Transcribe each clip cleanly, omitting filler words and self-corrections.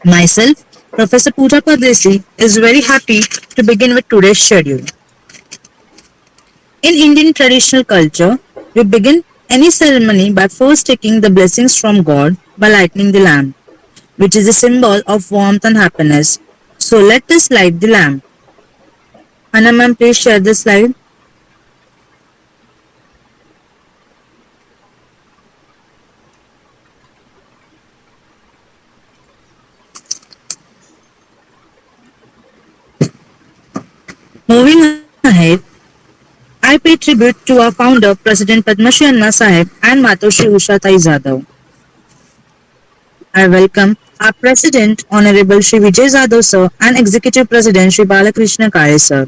Myself, Professor Pooja Pardesi, is very happy to begin with today's schedule. In Indian traditional culture, we begin any ceremony by first taking the blessings from God by lighting the lamp, which is a symbol of warmth and happiness. So let us light the lamp. Anna ma'am, please share the slide. Moving ahead, I pay tribute to our founder, President Padmashri Annasaheb and Matoshri Usha Tai Jadhav. I welcome our President, Honorable Shri Vijay Jadhav sir and Executive President Shri Balakrishna Kare sir.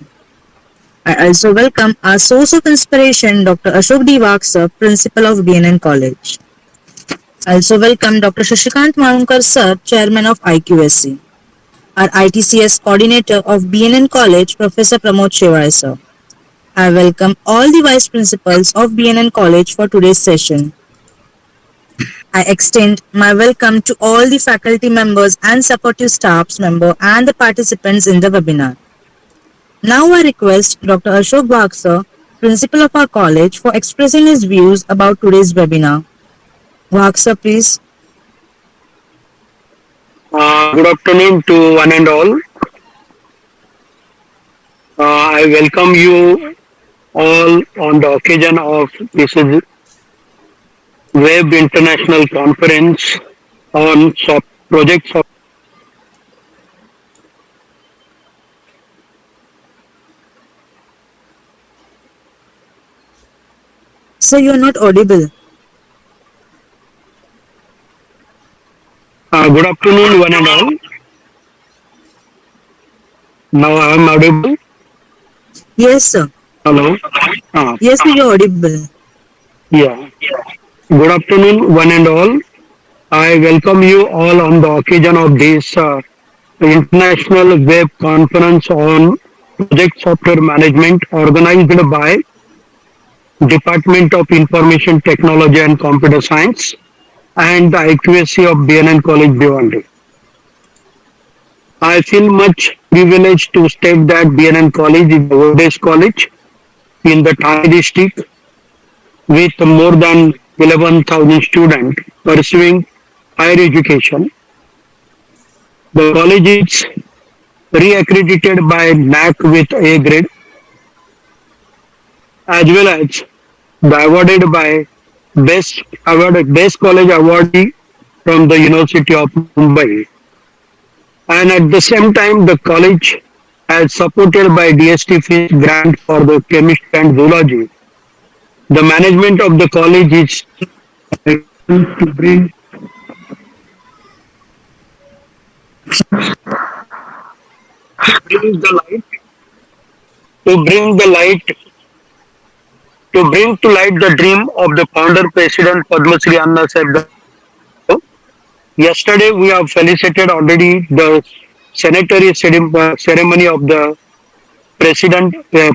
I also welcome our source of inspiration, Dr. Ashok D.A.V.College sir, Principal of B.N.N College. I also welcome Dr. Shashikant Marunkar sir, Chairman of I.Q.A.C. Our ITCS Coordinator of B.N.N College, Professor Pramod Shevai sir. I welcome all the Vice Principals of B.N.N College for today's session. I extend my welcome to all the faculty members and supportive staffs member and the participants in the webinar. Now I request Dr. Ashok Bhag sir, Principal of our college, for expressing his views about today's webinar. Bhag sir, please. Good afternoon to one and all. I welcome you all on the occasion of this is Web International Conference on projects of. Sir, you are not audible. Good afternoon, one and all. Now I am audible. Yes, sir. Hello. Uh, Yes, sir, you are audible. yeah. Good afternoon, one and all. I welcome you all on the occasion of this International Web Conference on Project Software Management organized by Department of Information Technology and Computer Science and the I.Q.A.C of B.N.N College, Bhiwandi. I feel much privileged to state that B.N.N College is the oldest college in the Thane district with more than 11,000 students pursuing higher education. The college is re-accredited by NAAC with A grade as well as the awarded by best college awardee from the University of Mumbai. And at the same time, the college has supported by DST fees grant for the chemistry and zoology. The management of the college is to bring the light to bring the light to bring to light the dream of the founder president Padmashri Annasaheb. Yesterday we have felicitated already the sanitary ceremony of the president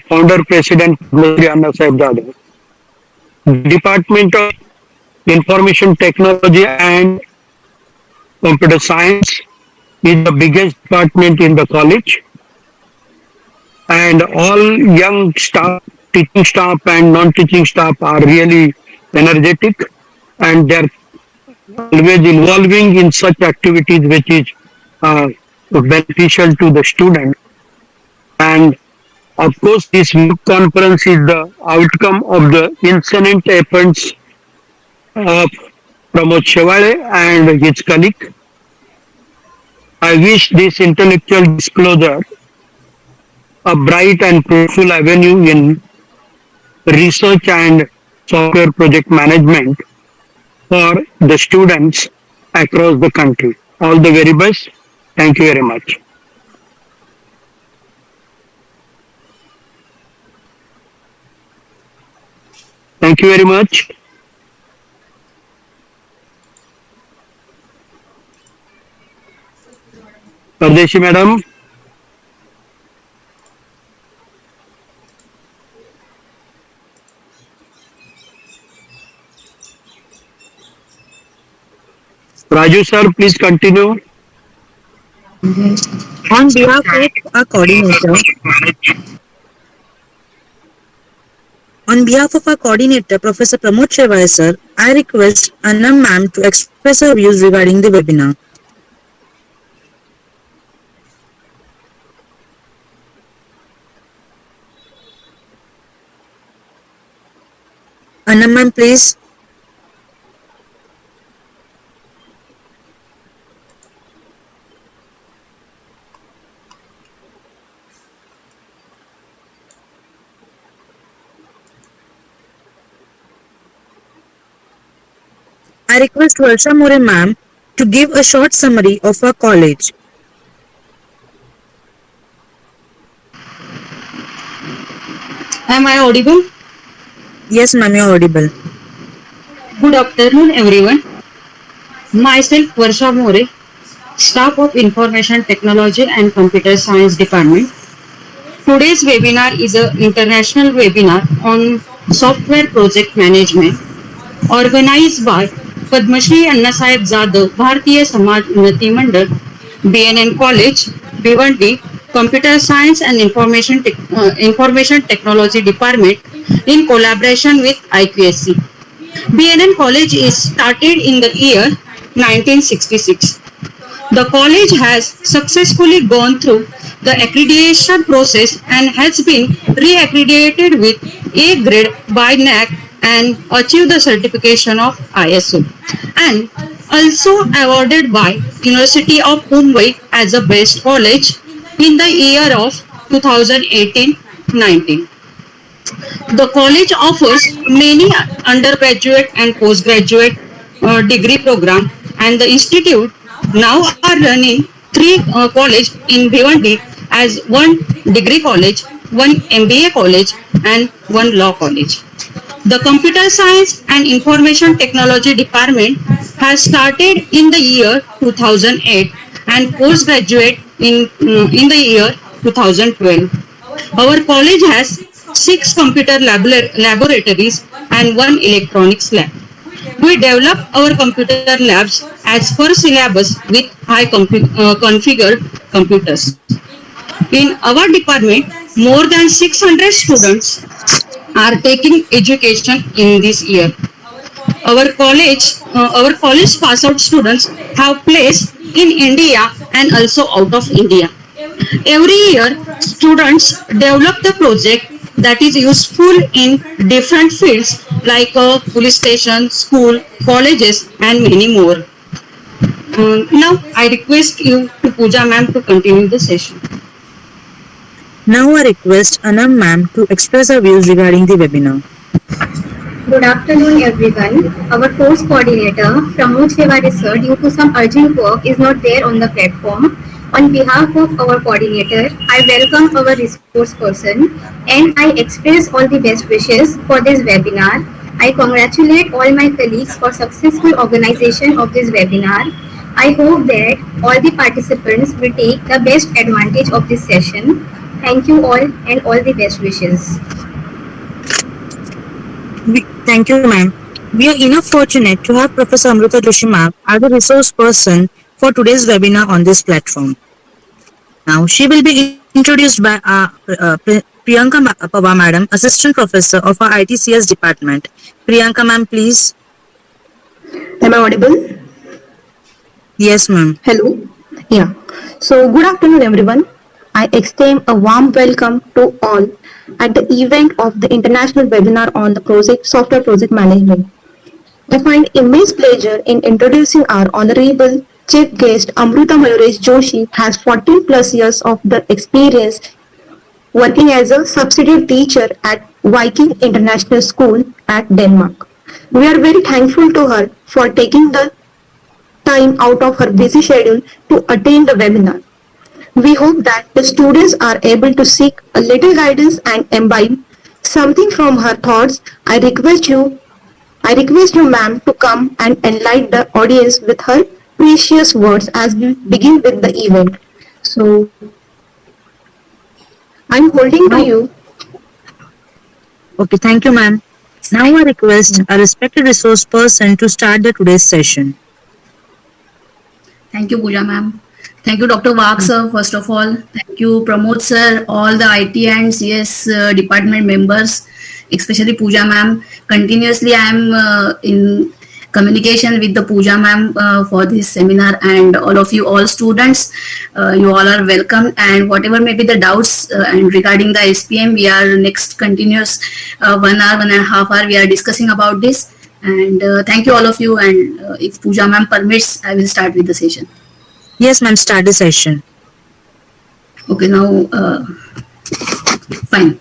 founder president Padmashri Annasaheb Jadhav. The Department of Information Technology and Computer Science is the biggest department in the college, and all young staff, teaching staff and non-teaching staff are really energetic, and they're always involving in such activities which is uh, beneficial to the student. And of course, this web conference is the outcome of the incessant efforts of Pramod Shevale and his colleague. I wish this intellectual disclosure a bright and fruitful avenue in research and software project management for the students across the country. All the very best. Thank you very much. Thank you very much. Pardeshi madam. Raju sir, please continue. On behalf of our coordinator, Professor Pramod Chevai sir, I request Anna ma'am to express her views regarding the webinar. Anna ma'am, please. I request Varsha More ma'am to give a short summary of our college. Am I audible? Yes, ma'am, you're audible. Good afternoon, everyone. Myself, Varsha More, staff of Information Technology and Computer Science Department. Today's webinar is an international webinar on software project management organized by Padmashri Annasaheb Jadhav, Bharatiya Samaj Unnati Mandal, B.N.N. College, Bhiwandi, Computer Science and Information Technology Department in collaboration with I.Q.A.C. B.N.N. College is started in the year 1966. The college has successfully gone through the accreditation process and has been re-accredited with A grade by NAAC and achieved the certification of ISO, and also awarded by University of Mumbai as a best college in the year of 2018-19. The college offers many undergraduate and postgraduate degree program, and the institute now are running three college in Bhiwandi as one degree college, one MBA college, and one law college. The Computer Science and Information Technology Department has started in the year 2008 and postgraduate in the year 2012. Our college has 6 computer laboratories and 1 electronics lab. We develop our computer labs as per syllabus with high configured computers. In our department, more than 600 students are taking education in this year. Our college pass out students have placed in India and also out of India. Every year, students develop the project that is useful in different fields like police station, school, colleges, and many more. Now, I request you to Pooja ma'am to continue the session. Now I request Anna ma'am to express her views regarding the webinar. Good afternoon, everyone. Our course coordinator, Pramod Chevai sir, due to some urgent work, is not there on the platform. On behalf of our coordinator, I welcome our resource person and I express all the best wishes for this webinar. I congratulate all my colleagues for successful organization of this webinar. I hope that all the participants will take the best advantage of this session. Thank you all and all the best wishes. Thank you, ma'am. We are enough fortunate to have Professor Amruta Joshi ma'am as a resource person for today's webinar on this platform. Now, she will be introduced by Priyanka Pava madam, Assistant Professor of our ITCS department. Priyanka ma'am, please. Am I audible? Yes, ma'am. Hello. Yeah. So, good afternoon, everyone. I extend a warm welcome to all at the event of the international webinar on the software project management. I find immense pleasure in introducing our honorable chief guest AmrutaMayuresh Joshi has 14 plus years of the experience working as a substitute teacher at Viking International School at Denmark. We are very thankful to her for taking the time out of her busy schedule to attend the webinar. We hope that the students are able to seek a little guidance and imbibe something from her thoughts. I request you, ma'am, to come and enlighten the audience with her precious words as we begin with the event. So, I'm holding to Now, you. okay, thank you, ma'am. Now I request a respected resource person to start the today's session. Thank you, Pooja ma'am. Thank you, Dr. Vak sir, first of all. Thank you, Pramod sir, all the IT and CS department members, especially Pooja ma'am. Continuously, I am in communication with the Pooja ma'am for this seminar, and all of you, all students, you all are welcome. And whatever may be the doubts and regarding the SPM, we are next continuous 1 hour, 1.5 hour, we are discussing about this. And thank you all of you. And if Pooja ma'am permits, I will start with the session. Yes, ma'am, start the session. Okay, now, fine.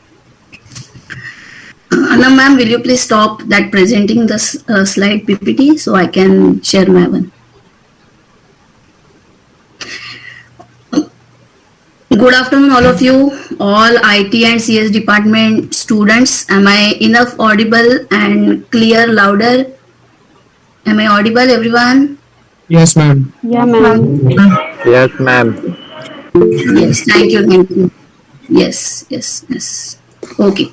Anna ma'am, will you please stop that presenting the slide PPT so I can share my one? Good afternoon, all of you, all IT and CS department students. Am I enough audible and clear, louder? Am I audible, everyone? Yes, ma'am. Yeah, ma'am. Yes, ma'am. Yes, thank you, thank you. Yes, yes, yes. Okay.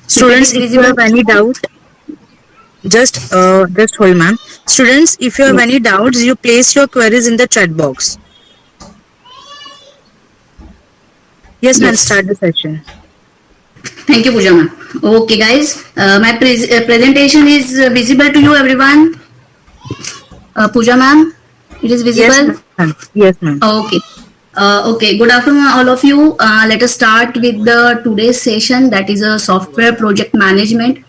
Students, if you have any doubt, just hold, ma'am. Students, if you have any doubts, you place your queries in the chat box. Yes, ma'am, Yes. start the session. Thank you, Pooja ma'am. Okay, guys, my presentation is visible to you, everyone. Pooja ma'am, it is visible? Yes, ma'am. Yes, ma'am. Okay. Okay, good afternoon, all of you. Let us start with the today's session, that is a software project management.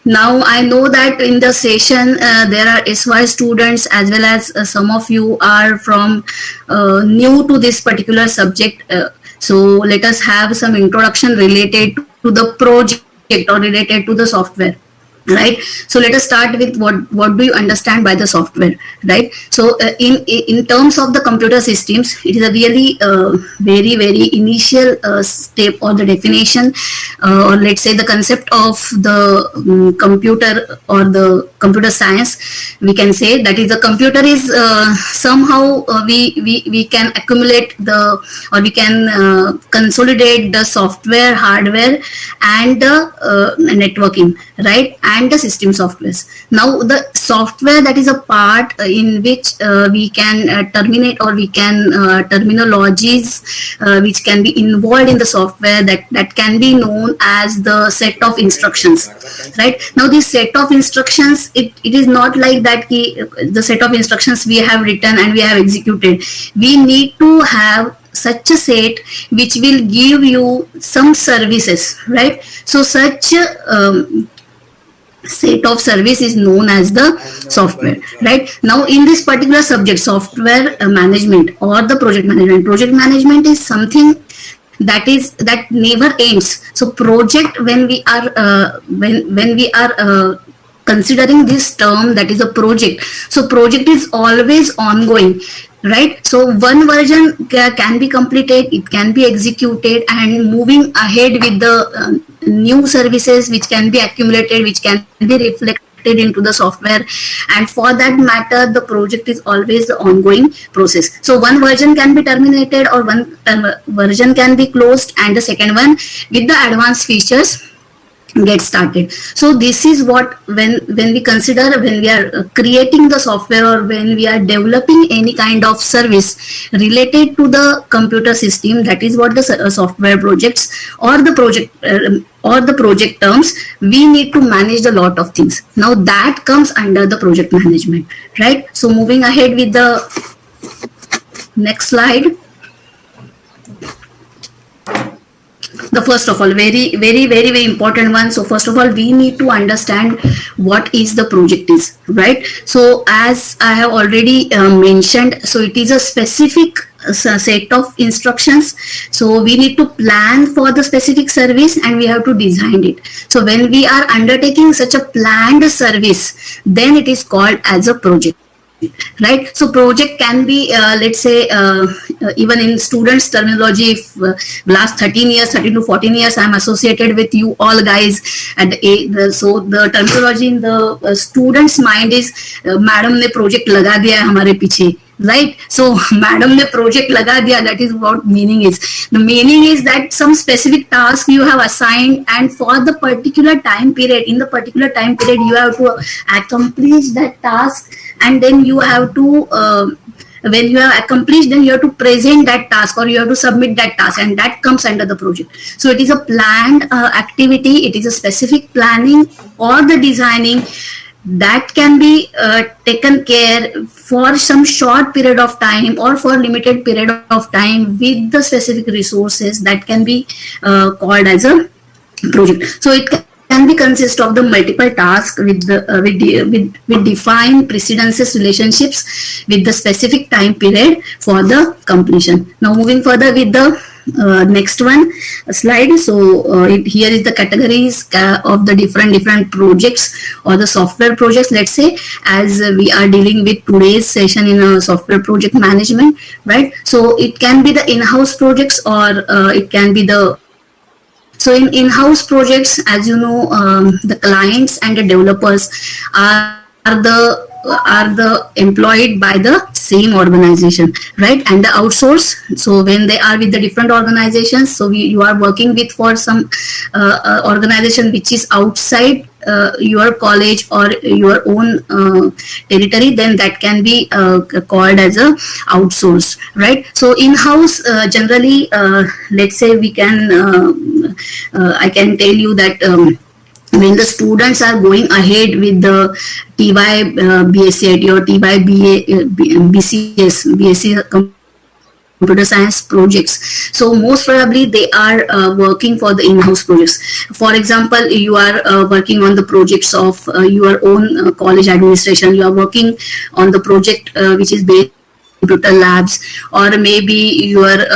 Now, I know that in the session there are SY students as well as some of you are from new to this particular subject. So let us have some introduction related to the project or related to the software. Right. So let us start with what do you understand by the software, right? So in terms of the computer systems, it is a really very initial step or the definition or let's say the concept of the computer or the computer science. We can say that is the computer is somehow we can accumulate the or we can consolidate the software, hardware, and the networking, right? And the system softwares. Now the software, that is a part in which we can terminate or we can terminologies which can be involved in the software that can be known as the set of instructions, right? Now this set of instructions, it is not like that the set of instructions we have written and we have executed. We need to have such a set which will give you some services, right? So such set of service is known as the software, right? Now in this particular subject, software management or the project management is something that never ends. So project, when we are when we are considering this term, that is a project, so project is always ongoing, right? So one version can be completed, it can be executed, and moving ahead with the new services which can be accumulated, which can be reflected into the software, and for that matter the project is always the ongoing process. So one version can be terminated or one version can be closed, and the second one with the advanced features get started. So this is what when we consider, when we are creating the software or when we are developing any kind of service related to the computer system, that is what the software projects or the project terms, we need to manage a lot of things. Now that comes under the project management, right? So moving ahead with the next slide. The first of all, very important one. So first of all, we need to understand what is the project is, right? So as I have already mentioned, so it is a specific set of instructions. So we need to plan for the specific service and we have to design it. So when we are undertaking such a planned service, then it is called as a project, right? So project can be let's say even in students terminology, if last 13 to 14 years I am associated with you all guys at so the terminology in the students mind is madam ne project laga diya hai hamare piche, right? So madam ne project laga diya, that is what meaning is. The meaning is that some specific task you have assigned, and for the particular time period, in the particular time period you have to accomplish that task, and then you have to when you have accomplished, then you have to present that task, or you have to submit that task, and that comes under the project. So it is a planned activity, it is a specific planning or the designing that can be taken care for some short period of time or for limited period of time with the specific resources that can be called as a project. So it can be consist of the multiple tasks with the with defined precedences relationships with the specific time period for the completion. Now moving further with the next one slide. So here is the categories of the different projects or the software projects, let's say, as we are dealing with today's session in software project management, right? So it can be the in-house projects, or it can be the so in in-house projects, as you know, the clients and the developers are the employed by the same organization, right? And the outsource, so when they are with the different organizations, so you are working with for some organization which is outside your college or your own territory, then that can be called as a outsource, right? So in-house, generally, let's say we can I can tell you that when the students are going ahead with the TY BSc or TY BCS, BSc computer science projects, so most probably they are working for the in-house projects. For example, you are working on the projects of your own college administration, you are working on the project which is based computer labs, or maybe your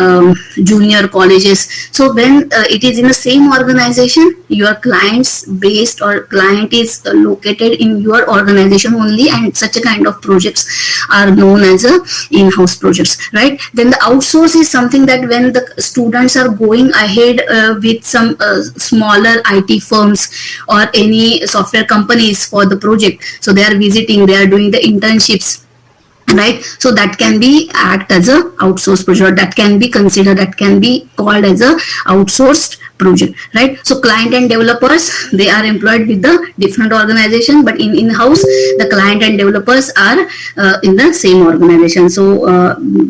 junior colleges. So when it is in the same organization, your clients based or client is located in your organization only, and such a kind of projects are known as a in-house projects, right? Then the outsource is something that when the students are going ahead with some smaller IT firms or any software companies for the project, so they are visiting, they are doing the internships, right? So that can be act as a outsourced project, that can be considered, that can be called as a outsourced project, right? So client and developers, they are employed with the different organization, but in-house the client and developers are in the same organization. So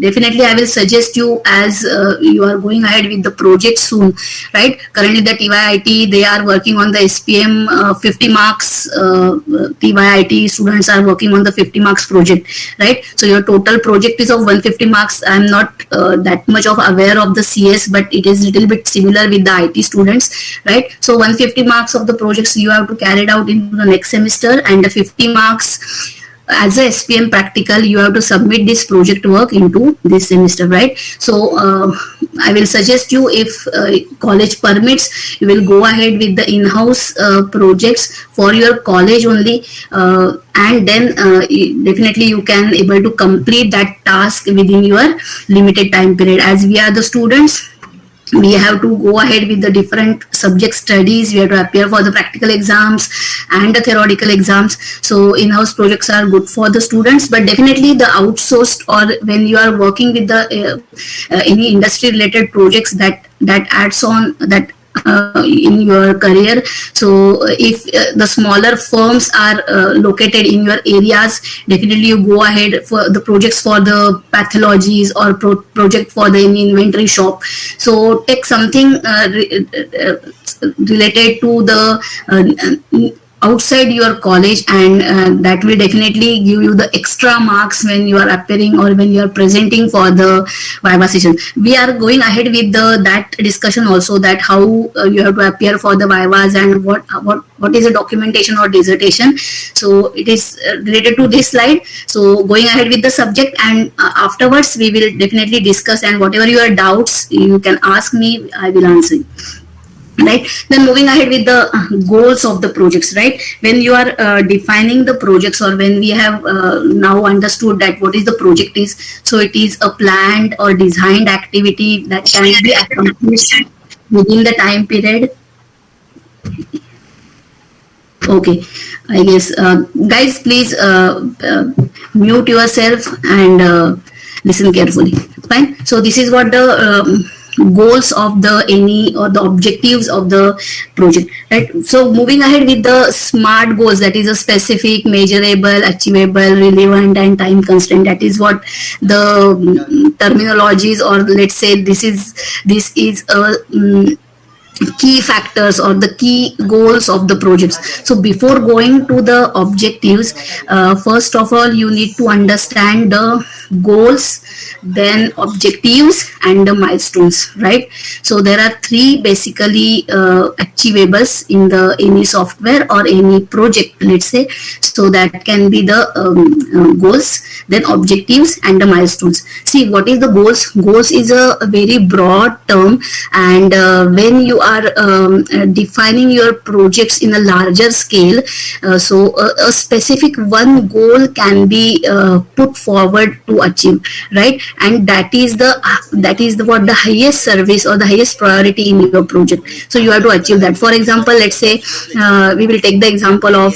definitely I will suggest you, as you are going ahead with the project soon, right? Currently the TYIT, they are working on the SPM 50 marks, TYIT students are working on the 50 marks project, right? So your total project is of 150 marks. I'm not that much of aware of the CS, but it is little bit similar with the IT students, right? So 150 marks of the projects you have to carry it out in the next semester, and the 50 marks as a SPM practical you have to submit this project work into this semester, right? So I will suggest you, if college permits, you will go ahead with the in-house projects for your college only, and then definitely you can able to complete that task within your limited time period. As we are the students, we have to go ahead with the different subject studies, we have to appear for the practical exams and the theoretical exams. So in-house projects are good for the students, but definitely the outsourced, or when you are working with the any industry related projects that adds on that in your career. So if the smaller firms are located in your areas, definitely you go ahead for the projects for the pathologies or project for the inventory shop. So take something related to the outside your college, and that will definitely give you the extra marks when you are appearing or when you are presenting for the viva session. We are going ahead with that discussion also, that how you have to appear for the vivas and what is the documentation or dissertation. So it is related to this slide. So going ahead with the subject, and afterwards we will definitely discuss, and whatever your doubts you can ask me, I will answer. Right, then moving ahead with the goals of the projects, right? When you are defining the projects, or when we have now understood that what is the project is, so it is a planned or designed activity that can be accomplished within the time period. Okay, I guess, guys, please mute yourself and listen carefully. Fine. So this is what the goals of the any or the objectives of the project, right? So moving ahead with the SMART goals, that is a specific, measurable, achievable, relevant, and time constraint. That is what the terminologies, or let's say this is a key factors or the key goals of the projects. So before going to the objectives, first of all you need to understand the goals, then objectives and the milestones, right? So there are three basically achievables in the any software or any project, let's say. So that can be the goals, then objectives and the milestones. See, what is the goals? Goals is a very broad term, and when you are defining your projects in a larger scale, so a specific one goal can be put forward to achieve, right? And that is the what the highest service or the highest priority in your project. So you have to achieve that. For example, let's say we will take the example of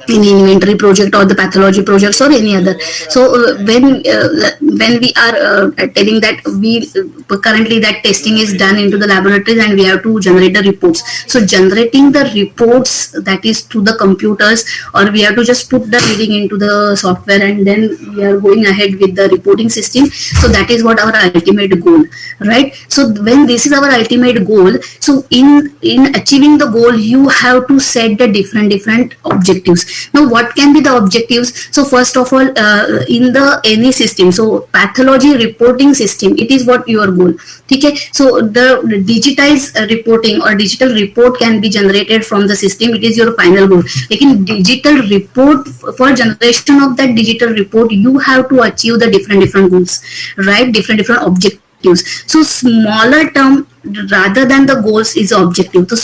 any inventory project or the pathology projects or any other. So when we are telling that we currently that testing is done into the laboratories and we have to generate the reports. So generating the reports, that is to the computers, or we have to just put the reading into the software and then we are going ahead with the reporting system. So that is what our ultimate goal, right? So when this is our ultimate goal, so in achieving the goal you have to set the different objectives. Now what can be the objectives? So first of all, in the any system, so pathology reporting system, it is what your goal. Okay, so the digitized reporting or digital report can be generated from the system, it is your final goal. Like in digital report, for generation of that digital report you have to achieve the different goals, right? Different objectives. So smaller term rather than the goals is objective. So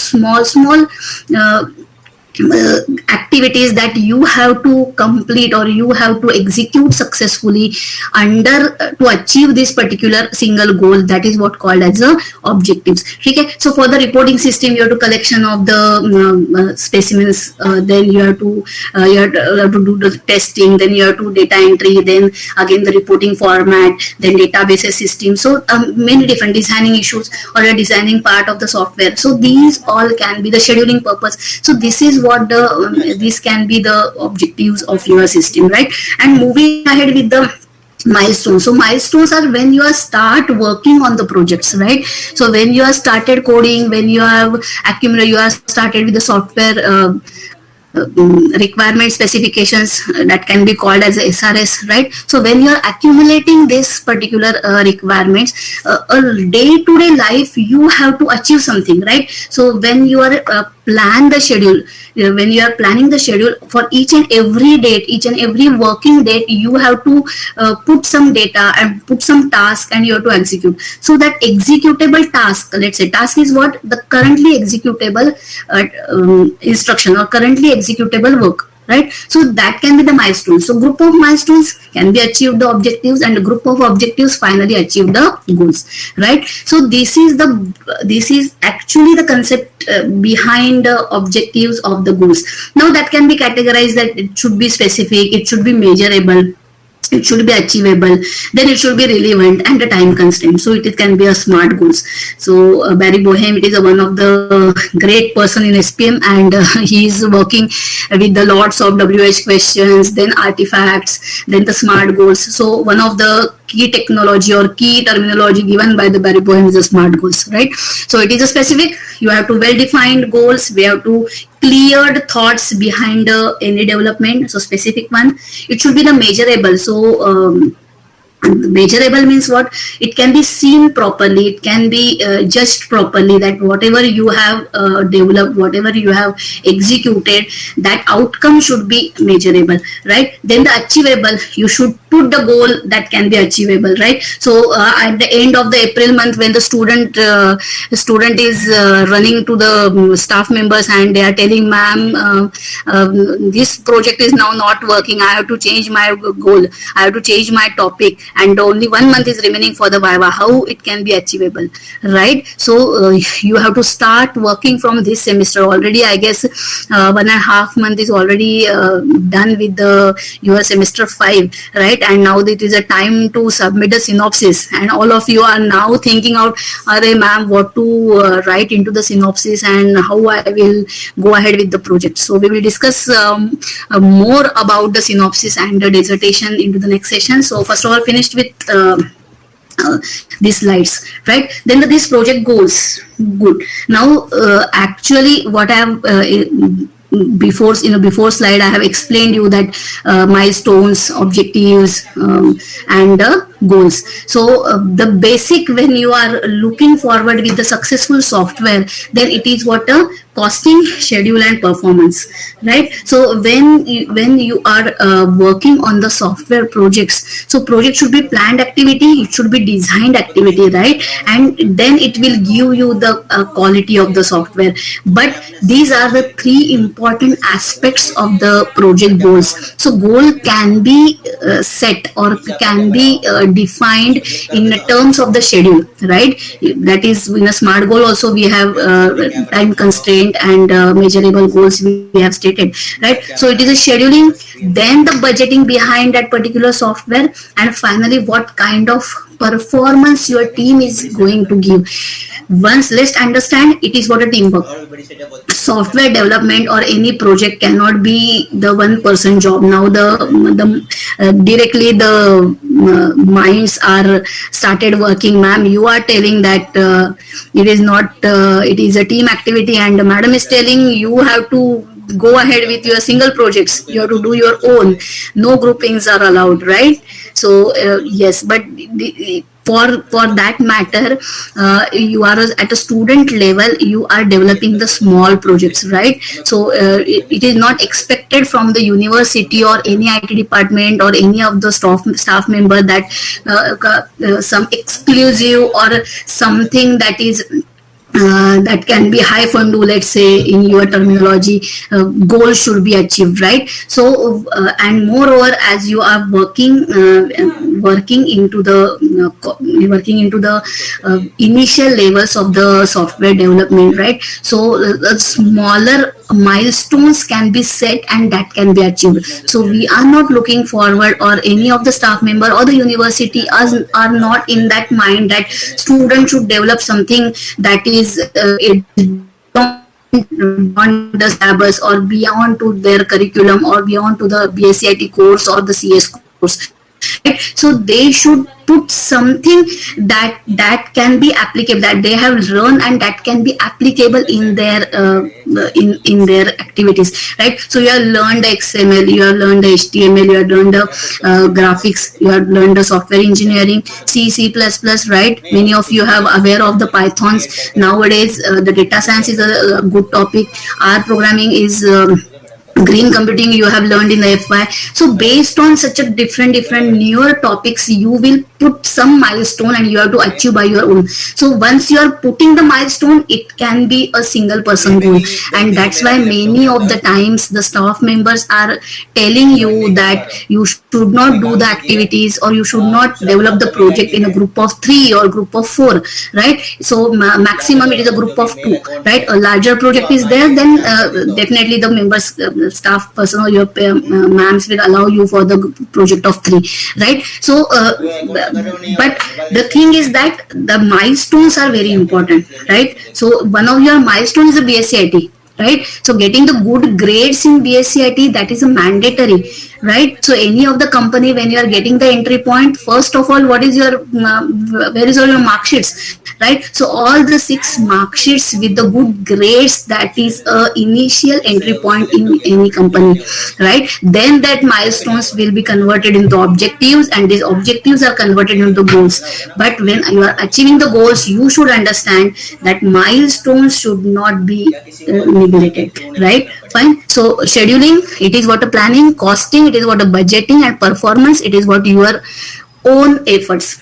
small activities that you have to complete or you have to execute successfully under to achieve this particular single goal, that is what called as the objectives. Okay, so for the reporting system you have to collection of the specimens, then you have to do the testing, then you have to data entry, then again the reporting format, then databases system. So many different designing issues or a designing part of the software. So these all can be the scheduling purpose. So this is what the this can be the objectives of your system, right? And moving ahead with the milestones. So milestones are when you are start working on the projects, right? So when you are started coding, when you have accumulated, you are started with the software requirement specifications, that can be called as a SRS, right? So when you are accumulating this particular requirements, a day-to-day life you have to achieve something, right? So when you are plan the schedule, when you are planning the schedule for each and every date, each and every working date, you have to put some data and put some task and you have to execute. So that executable task, let's say task is what the currently executable instruction or currently executable work, right? So that can be the milestones. So group of milestones can be achieved the objectives, and a group of objectives finally achieve the goals, right? So this is actually the concept behind the objectives of the goals. Now that can be categorized that it should be specific, it should be measurable, it should be achievable, then it should be relevant, and the time constraint. So it can be a SMART goals. So Barry Boehm, it is one of the great person in SPM, and he is working with the lots of WH questions, then artifacts, then the SMART goals. So one of the key technology or key terminology given by the Barry Boehm is the SMART goals, right? So it is a specific, you have to well-defined goals, we have to cleared thoughts behind any development. So specific one, it should be the measurable. So measurable means what? It can be seen properly, it can be judged properly, that whatever you have developed, whatever you have executed, that outcome should be measurable, right? Then the achievable, you should put the goal that can be achievable, right? So at the end of the April month, when the student is running to the staff members and they are telling, ma'am, this project is now not working, I have to change my goal, I have to change my topic, and only 1 month is remaining for the viva, how it can be achievable, right? So you have to start working from this semester. Already I guess 1.5 month is already done with the your semester 5, right? And now it is a time to submit a synopsis, and all of you are now thinking out, Arey ma'am, what to write into the synopsis and how I will go ahead with the project. So we will discuss more about the synopsis and the dissertation into the next session. So first of all, finished with these slides, right? Then this project goals. Good. Now actually what I have before slide I have explained you that milestones, objectives, and goals. So the basic, when you are looking forward with the successful software, then it is what a costing, schedule, and performance, right? So when you are working on the software projects, so project should be planned activity, it should be designed activity, right? And then it will give you the quality of the software. But these are the three important aspects of the project goals. So goal can be set or can be defined in terms of the schedule, right? That is, in a SMART goal also we have time constraint and measurable goals we have stated, right? So it is a scheduling, then the budgeting behind that particular software, and finally what kind of performance your team is going to give. Once let's understand, it is what a teamwork. Software development or any project cannot be the one person job. Now directly the minds are started working. Ma'am, you are telling that it is not it is a team activity, and madam is telling you have to go ahead with your single projects, you have to do your own, no groupings are allowed, right? So yes, but for that matter, you are at a student level, you are developing the small projects, right? So it is not expected from the university or any IT department or any of the staff member that some exclusive or something that is that can be high fundu, let's say in your terminology, goals should be achieved, right? So and moreover, as you are working into the initial levels of the software development, right? So smaller milestones can be set and that can be achieved. So we are not looking forward, or any of the staff member or the university are not in that mind that students should develop something that is beyond the syllabus or beyond to their curriculum or beyond to the BSCIT course or the CS course. Right? So they should put something that can be applicable, that they have learned and that can be applicable in their activities, right? So you have learned the XML, you have learned the HTML, you have learned the graphics, you have learned the software engineering, C++, right? Many of you have aware of the Pythons nowadays. The data science is a good topic. R programming is green computing, you have learned in the FY. So based on such a different newer topics, you will put some milestone and you have to achieve by your own. So once you are putting the milestone, it can be a single person goal, and that's why many of the times the staff members are telling you that you should not do the activities or you should not develop the project in a group of 3 or group of 4, right? So maximum it is a group of 2, right? A larger project is there, then definitely the members, staff person or your ma'ams will allow you for the project of 3, right? So but the thing is that the milestones are very important, right? So one of your milestones is a BSCIT, right? So getting the good grades in BSCIT, that is a mandatory, right? So any of the company, when you are getting the entry point, first of all, what is your where is all your mark sheets, right? So all the 6 mark sheets with the good grades, that is a initial entry point in any company, right? Then that milestones will be converted into objectives, and these objectives are converted into goals. But when you are achieving the goals, you should understand that milestones should not be neglected, right? Fine. So scheduling, it is what a planning, costing, it is what a budgeting, and performance, it is what your own efforts.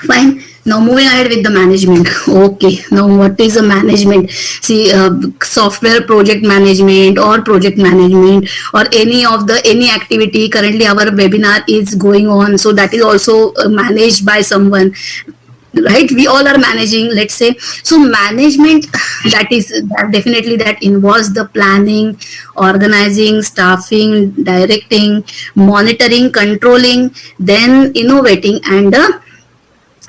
Fine. Now moving ahead with the management. Okay. Now what is a management? See, software project management or project management or any activity. Currently, our webinar is going on, so that is also managed by someone, right? We all are managing, let's say. So management, that definitely that involves the planning, organizing, staffing, directing, monitoring, controlling, then innovating, and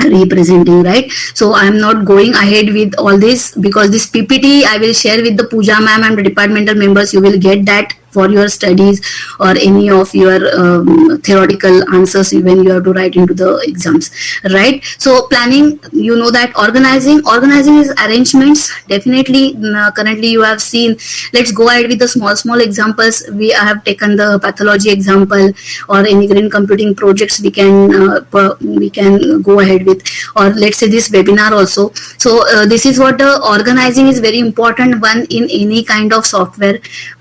representing, right? So I'm not going ahead with all this, because this PPT I will share with the Pooja ma'am and the departmental members. You will get that for your studies or any of your theoretical answers when you have to write into the exams, right? So planning, you know that. Organizing is arrangements, definitely. Currently you have seen. Let's go ahead with the small examples. We have taken the pathology example, or any green computing projects we can go ahead with, or let's say this webinar also. So this is what organizing is very important one in any kind of software.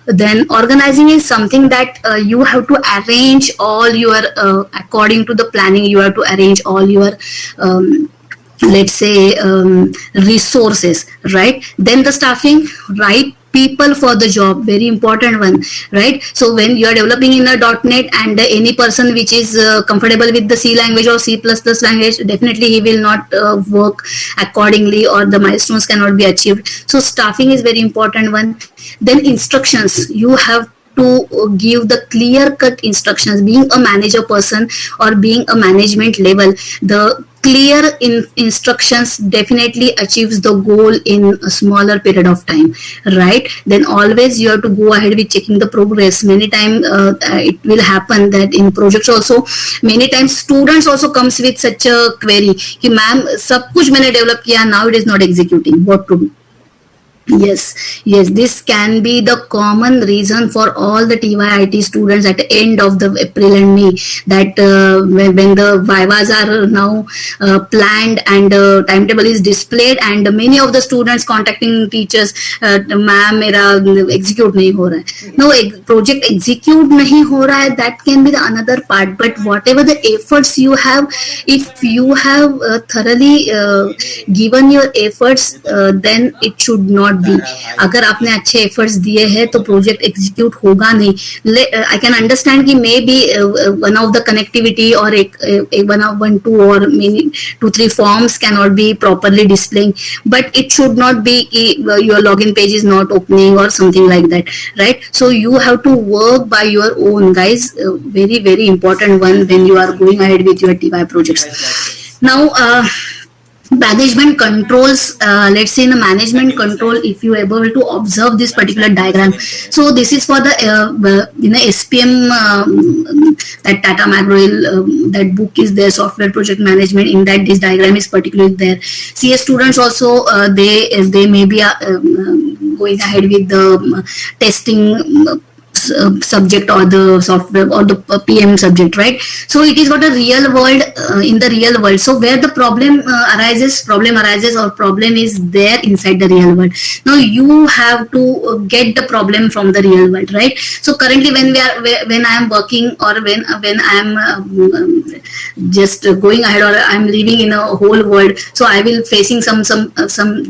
Then organizing is something that you have to arrange all your according to the planning. You have to arrange all your let's say resources, right? Then the staffing, right people for the job, very important one, right? So when you are developing in a .NET, and any person which is comfortable with the C language or C++ language, definitely he will not work accordingly, or the milestones cannot be achieved. So staffing is very important one. Then instructions, you have to give the clear cut instructions. Being a manager person or being a management level, the clear instructions definitely achieves the goal in a smaller period of time, right? Then always you have to go ahead with checking the progress. Many times it will happen that in projects also, many times students also comes with such a query कि ma'am सब कुछ मैंने develop किया, now it is not executing, what to do? Yes, this can be the common reason for all the TYIT students at the end of the April and May, that when the vivas are now planned and timetable is displayed, and many of the students contacting teachers, ma'am मेरा execute नहीं हो रहा है. No, project execute नहीं हो रहा है, that can be the another part. But whatever the efforts you have, if you have thoroughly given your efforts, then it should not भी. अगर आपने अच्छे एफर्ट्स दिए हैं तो प्रोजेक्ट एग्जीक्यूट होगा नहीं. आई कैन अंडरस्टैंड कि may be one of the connectivity और one two or maybe 2-3 forms cannot be properly displaying, but it should not be your login page is not opening or something like that, right? So you have to work by your own, guys. Very very important one when you are going ahead with your TY projects. Now management controls, let's say in a management control, if you are able to observe this particular diagram, so this is for the SPM, that Tata McGraw, that book is there, software project management. In that this diagram is particularly there. CS students also they may be going ahead with the testing subject or the software or the PM subject, right? So it is what a real world, in the real world. So where the problem arises or problem is there inside the real world. Now you have to get the problem from the real world, right? So currently when I am working, or when I am just going ahead, or I am living in a whole world, so I will facing some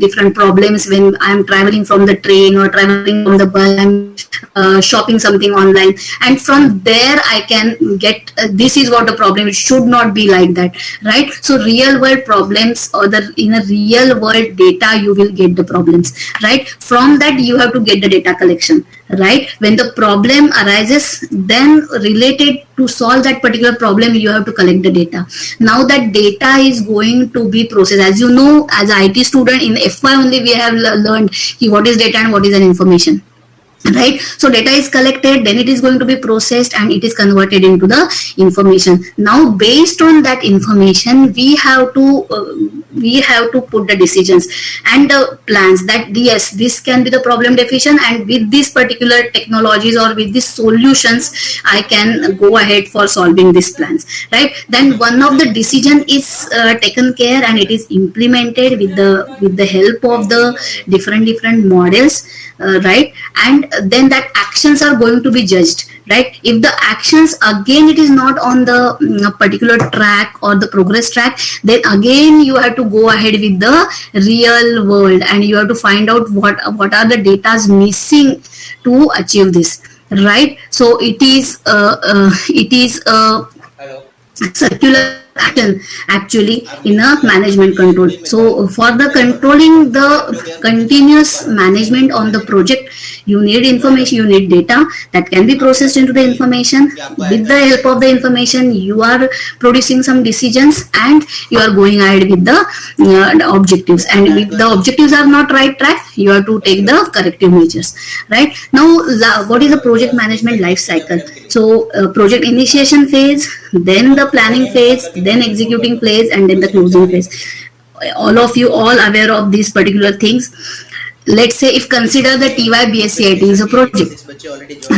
different problems when I am traveling from the train or traveling from the bus. I'm shopping something online, and from there I can get this is what the problem. It should not be like that, right? So real world problems, or in a real world data you will get the problems, right? From that you have to get the data collection, right? When the problem arises, then related to solve that particular problem you have to collect the data. Now that data is going to be processed. As you know, as an IT student in FY only we have learned what is data and what is an information, right? So data is collected, then it is going to be processed, and it is converted into the information. Now based on that information we have to put the decisions and the plans, that yes, this can be the problem definition, and with these particular technologies or with these solutions I can go ahead for solving these plans, right? Then one of the decision is taken care, and it is implemented with the help of the different models, right? And then that actions are going to be judged, right? If the actions again it is not on the particular track or the progress track, then again you have to go ahead with the real world, and you have to find out what are the datas missing to achieve this, right? So it is circular action actually in a management control. So for the controlling the continuous management on the project, you need information, you need data that can be processed into the information. With the help of the information, you are producing some decisions, and you are going ahead with the objectives, and if the objectives are not right track, you have to take the corrective measures, right? Now what is the project management life cycle? So project initiation phase, then the planning phase, then executing phase, and then the closing phase. All of you all aware of these particular things. Let's say if consider the TYBSCIT is a project,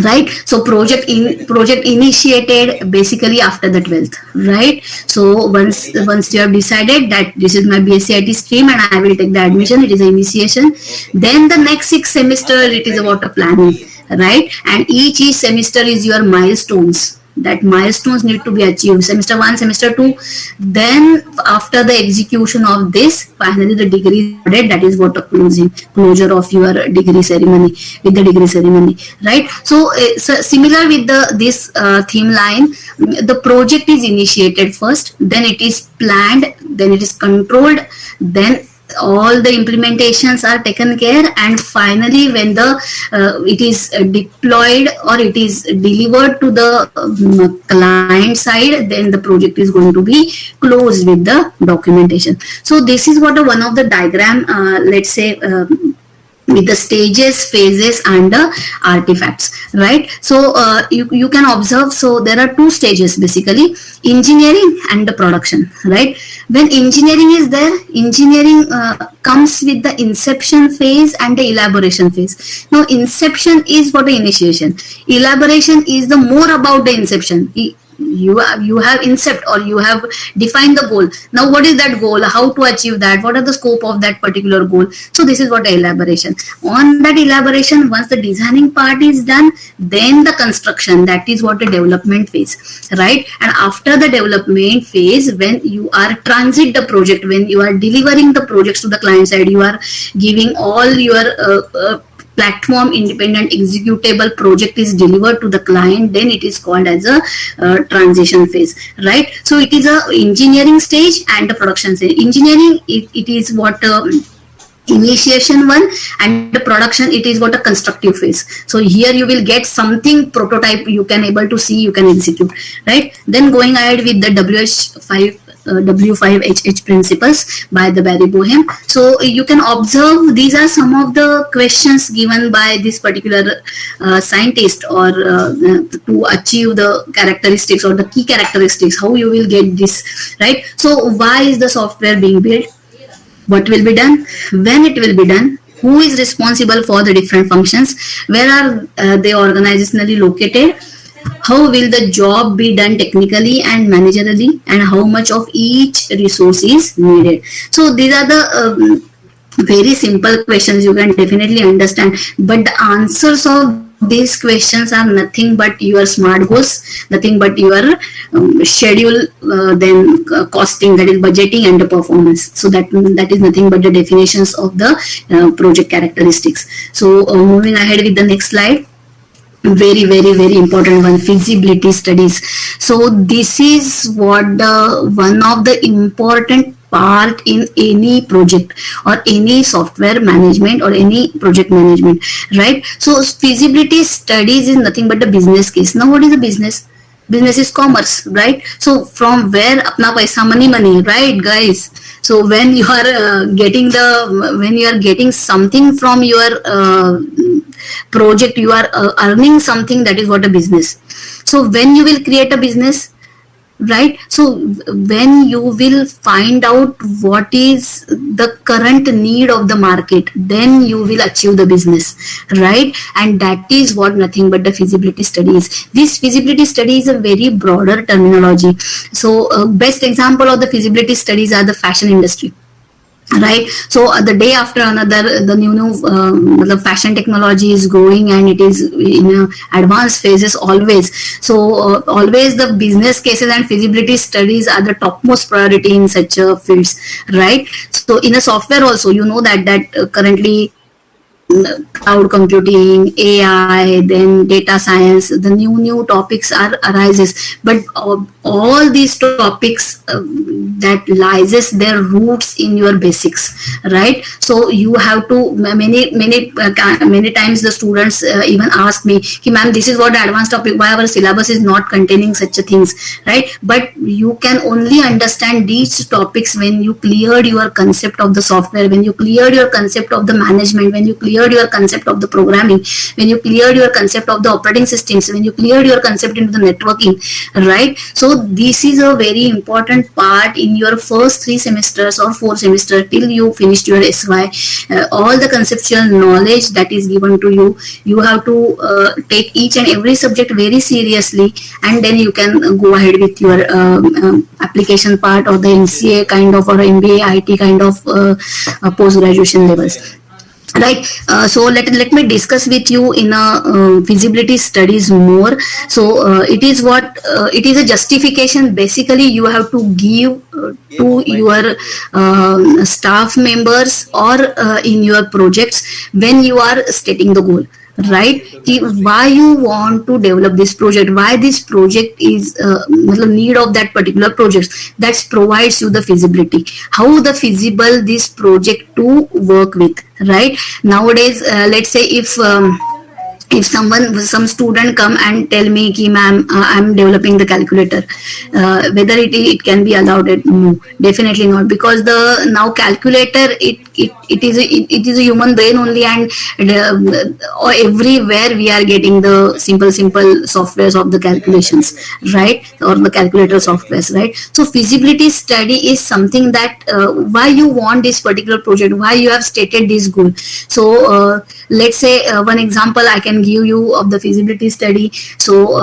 right? So project initiated basically after the 12th, right? So once you have decided that this is my BSCIT stream and I will take the admission, it is an initiation. Then the next 6 semester it is about a planning, right? And each semester is your milestones. That milestones need to be achieved, semester 1, semester 2. Then after the execution of this, finally the degree is awarded. That is what a closure of your degree ceremony, with the degree ceremony, right? So similar with this theme line, the project is initiated first, then it is planned, then it is controlled, then all the implementations are taken care, and finally when the it is deployed or it is delivered to the client side, then the project is going to be closed with the documentation. So this is what one of the diagram, let's say with the stages, phases, and the artifacts, right? So you can observe, so there are 2 stages basically, engineering and the production, right? When engineering is there, engineering comes with the inception phase and the elaboration phase. Now inception is for the initiation, elaboration is the more about the inception. You have incept, or you have defined the goal. Now what is that goal, how to achieve that, what are the scope of that particular goal? So this is what the elaboration. On that elaboration, once the designing part is done, then the construction, that is what the development phase, right? And after the development phase, when you are transit the project, when you are delivering the projects to the client side, you are giving all your platform independent executable project is delivered to the client, then it is called as a transition phase, right? So it is a engineering stage and the production stage. Engineering, it is what initiation one, and the production, it is what a constructive phase. So here you will get something prototype, you can able to see, you can execute, right? Then going ahead with the W5HH principles by the Barry Boehm. So you can observe, these are some of the questions given by this particular scientist, or to achieve the characteristics or the key characteristics, how you will get this, right? So why is the software being built? What will be done? When it will be done? Who is responsible for the different functions? Where are they organizationally located? How will the job be done technically and managerially, and how much of each resource is needed? So these are the very simple questions, you can definitely understand, but the answers of these questions are nothing but your SMART goals, nothing but your schedule, then costing, that is budgeting, and the performance. So that is nothing but the definitions of the project characteristics. So moving ahead with the next slide. Very important one, feasibility studies. So this is what one of the important part in any project or any software management or any project management, right? So feasibility studies is nothing but the business case. Now what is the business? Business is commerce, right? So from where apna paisa, money, right guys? So when you are getting something from your project, you are earning something, that is what a business. So when you will create a business, right? So when you will find out what is the current need of the market, then you will achieve the business, right? And that is what nothing but the feasibility study is. This feasibility study is a very broader terminology. So best example of the feasibility studies are the fashion industry. right? So the day after another, the new the fashion technology is growing, and it is in advanced phases always. So always the business cases and feasibility studies are the topmost priority in such fields, right? So in a software also, you know that currently cloud computing, AI, then data science, the new topics are arises. But all these topics that lies their roots in your basics, right? So you have to many times the students even ask me, ma'am, this is what advanced topic, why our syllabus is not containing such a things, right? But you can only understand these topics when you cleared your concept of the software, when you cleared your concept of the management, when you cleared your concept of the programming, when you cleared your concept of the operating systems, when you cleared your concept into the networking, right? So this is a very important part in your first 3 semesters or 4 semesters till you finished your SY. All the conceptual knowledge that is given to you, you have to take each and every subject very seriously, and then you can go ahead with your application part, or the MCA kind of, or MBA IT kind of post graduation levels, right? So let me discuss with you in a feasibility studies more. So it is what it is a justification. Basically you have to give to your staff members, or in your projects, when you are stating the goal, right? Why you want to develop this project, why this project is need of that particular project, that provides you the feasibility, how the feasible this project to work with, right? Nowadays let's say if some student come and tell me ki ma'am, I'm developing the calculator, whether it can be allowed, no, definitely not, because the now calculator, it is a human brain only, and everywhere we are getting the simple softwares of the calculations, right? Or the calculator softwares, right? So feasibility study is something that why you want this particular project, why you have stated this goal. So let's say one example I can give you of the feasibility study. So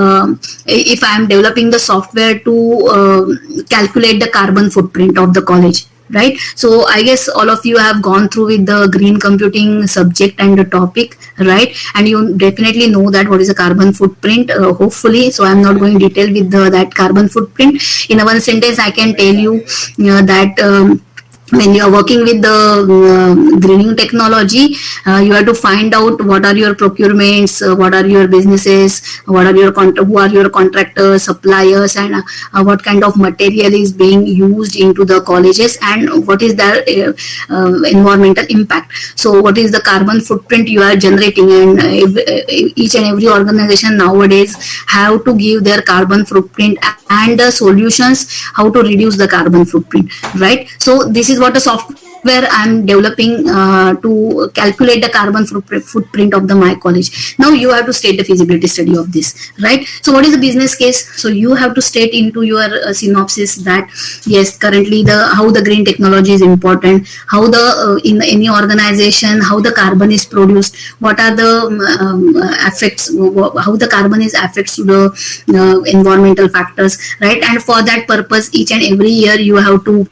if I am developing the software to calculate the carbon footprint of the college, right? So I guess all of you have gone through with the green computing subject and the topic, right? And you definitely know that what is a carbon footprint, hopefully. So I'm not going detail with that carbon footprint. In a one sentence I can tell you that when you are working with the greening technology, you have to find out what are your procurements, what are your businesses, what are your who are your contractors, suppliers, and what kind of material is being used into the colleges, and what is their environmental impact. So what is the carbon footprint you are generating, and each and every organization nowadays have to give their carbon footprint and the solutions how to reduce the carbon footprint, right? So this is what a software I'm developing to calculate the carbon footprint of the my college. Now you have to state the feasibility study of this, right? So what is the business case? So you have to state into your synopsis that yes, currently how the green technology is important, how the in any organization, how the carbon is produced, what are the effects, how the carbon is affects to the environmental factors, right? And for that purpose, each and every year you have to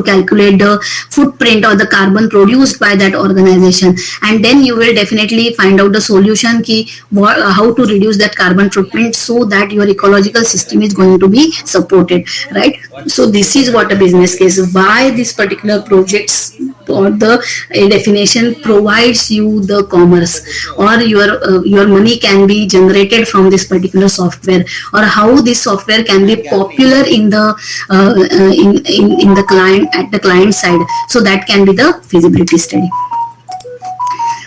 calculate the footprint or the carbon produced by that organization, and then you will definitely find out the solution key, how to reduce that carbon footprint so that your ecological system is going to be supported, right? So this is what a business case, why this particular projects or the definition provides you the commerce, or your money can be generated from this particular software, or how this software can be popular in the in the client, at the client side. So that can be the feasibility study.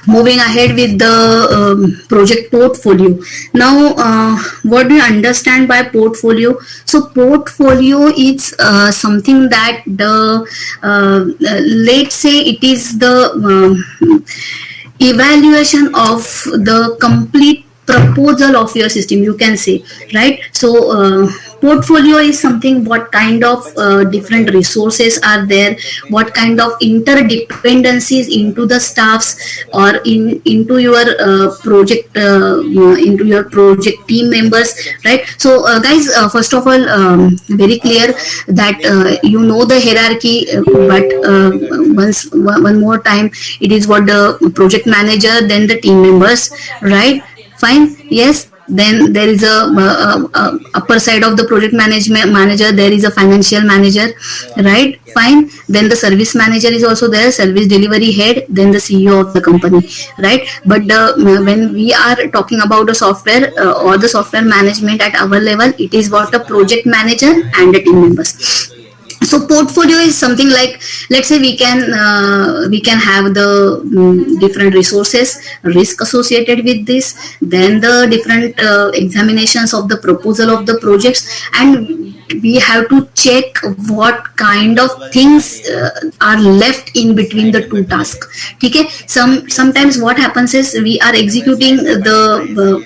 Moving ahead with the project portfolio. Now, what do you understand by portfolio? So portfolio is something that the let's say it is the evaluation of the complete proposal of your system, you can say, right? So portfolio is something, what kind of different resources are there, what kind of interdependencies into the staffs or into your into your project team members, right? So guys, first of all, very clear that you know the hierarchy, but one more time, it is what the project manager, then the team members, right? Fine. Yes. Then there is a upper side of the project management manager, there is a financial manager, right? Fine. Then the service manager is also there, service delivery head, then the CEO of the company, right? But when we are talking about the software or the software management at our level, it is what a project manager and the team members. So portfolio is something like, let's say we can have the different resources, risk associated with this, then the different examinations of the proposal of the projects, and we have to check what kind of things are left in between the two tasks. Okay. Sometimes what happens is we are executing the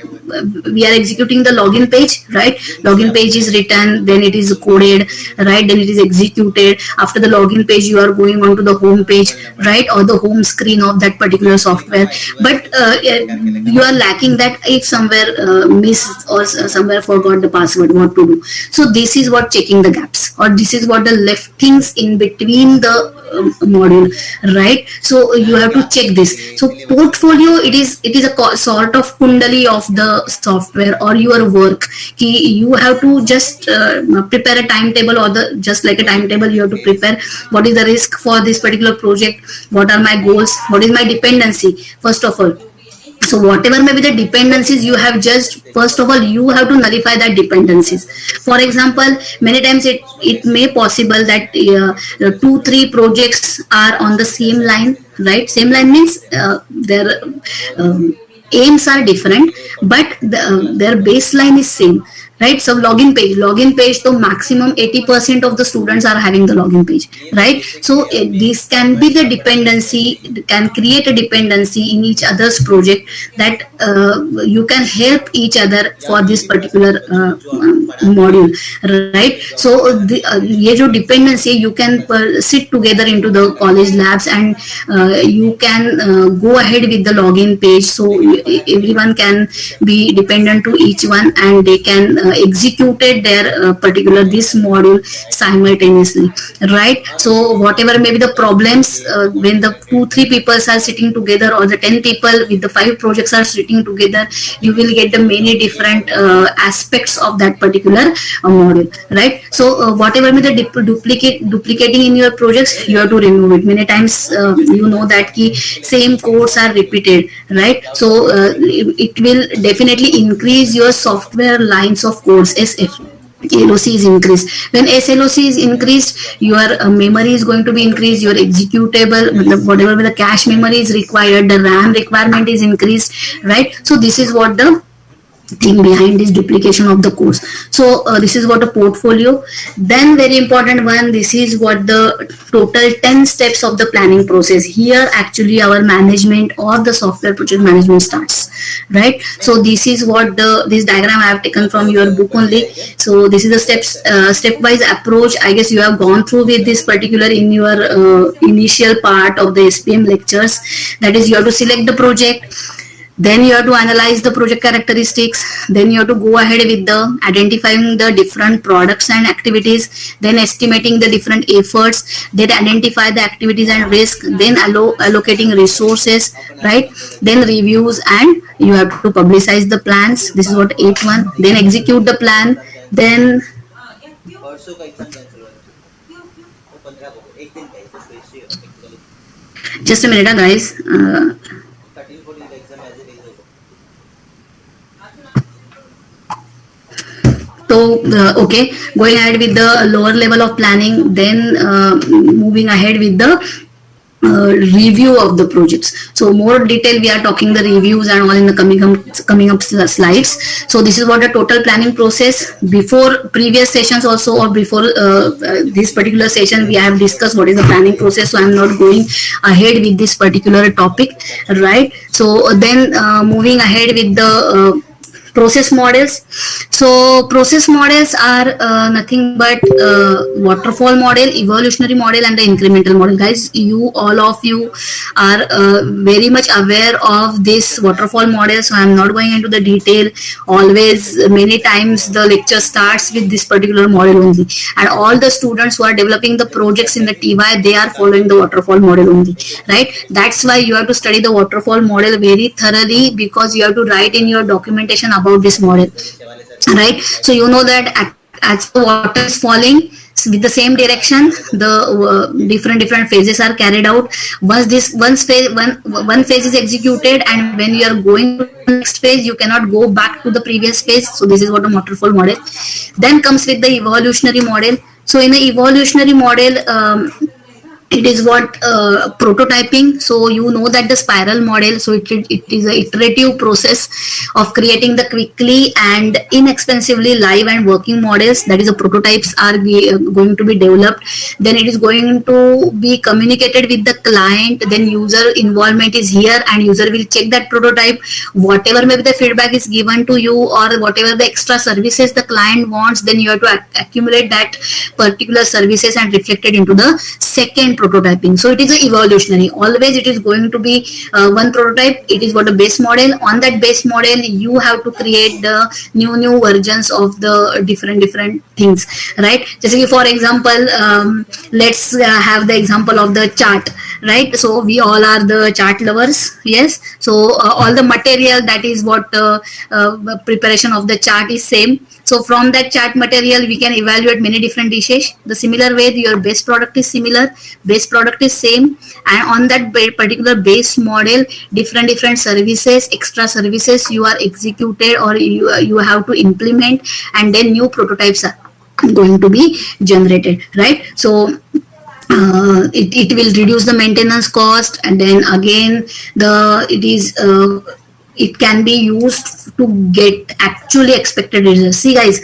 login page, right? Login page is written, then it is coded, right? Then it is executed. After the login page, you are going on to the home page, right? Or the home screen of that particular software. But you are lacking that if somewhere missed or somewhere forgot the password, what to do? So this is what checking the gaps, or this is what the left things in between the module, right? So you have to check this. So portfolio, it is a sort of kundali of the software or your work. You have to just prepare a timetable, or the just like a timetable, you have to prepare what is the risk for this particular project, what are my goals, what is my dependency, first of all. So whatever may be the dependencies you have judged, first of all you have to nullify that dependencies. For example, many times it may possible that 2-3 projects are on the same line, right? Same line means their aims are different, but their baseline is same, right? So login page, so maximum 80% of the students are having the login page, right? So this can be the dependency, can create a dependency in each other's project, that you can help each other for this particular module, right? So ये जो dependency, you can sit together into the college labs, and you can go ahead with the login page, so everyone can be dependent to each one, and they can executed their particular this module simultaneously, right? So whatever may be the problems, when the 2-3 people are sitting together, or the 10 people with the 5 projects are sitting together, you will get the many different aspects of that particular module, right? So whatever may the duplicating in your projects, you have to remove it. Many times you know that key same codes are repeated, right? So it will definitely increase your software lines of codes. SLOC is increased. When SLOC is increased, your memory is going to be increased, your executable, whatever the cache memory is required, the RAM requirement is increased, right? So this is what the thing behind this duplication of the course. So this is what a portfolio. Then very important one, this is what the total 10 steps of the planning process. Here actually our management or the software project management starts, right? So this is what this diagram I have taken from your book only. So this is the stepwise approach. I guess you have gone through with this particular in your initial part of the SPM lectures. That is, you have to select the project, then you have to analyze the project characteristics, then you have to go ahead with the identifying the different products and activities, then estimating the different efforts, then identify the activities and risk, then allocating resources, right? Then reviews, and you have to publicize the plans. This is what 8-1. Then execute the plan, then just a minute guys. So okay, going ahead with the lower level of planning, then moving ahead with the review of the projects. So more detail we are talking the reviews and all in the coming up slides. So this is what the total planning process. Before previous sessions also, or before this particular session, we have discussed what is the planning process, so I'm not going ahead with this particular topic, right? So then moving ahead with the process models. So process models are nothing but waterfall model, evolutionary model, and the incremental model. Guys, you all of you are very much aware of this waterfall model, so I'm not going into the detail. Always, many times the lecture starts with this particular model only, and all the students who are developing the projects in the TY, they are following the waterfall model only, right? That's why you have to study the waterfall model very thoroughly, because you have to write in your documentation about this model, right? So you know that as the water is falling with the same direction, the different phases are carried out. Once this one phase is executed, and when you are going to the next phase, you cannot go back to the previous phase. So this is what a waterfall model. Then comes with the evolutionary model. So in the evolutionary model, it is what prototyping. So you know that the spiral model, so it is a iterative process of creating the quickly and inexpensively live and working models. That is, the prototypes are going to be developed, then it is going to be communicated with the client, then user involvement is here, and user will check that prototype. Whatever maybe the feedback is given to you, or whatever the extra services the client wants, then you have to accumulate that particular services and reflect it into the second prototyping. So it is a evolutionary. Always it is going to be one prototype. It is what a base model. On that base model, you have to create the new versions of the different things, right? Just for example, let's have the example of the chart, right? So we all are the chart lovers, yes. So all the material, that is what preparation of the chart is same. So from that chart material, we can evaluate many different dishes. The similar way, your base product is similar, base product is same, and on that particular base model, different services, extra services you are executed, or you have to implement, and then new prototypes are going to be generated, right? So it will reduce the maintenance cost, and then again it can be used to get actually expected results. See guys,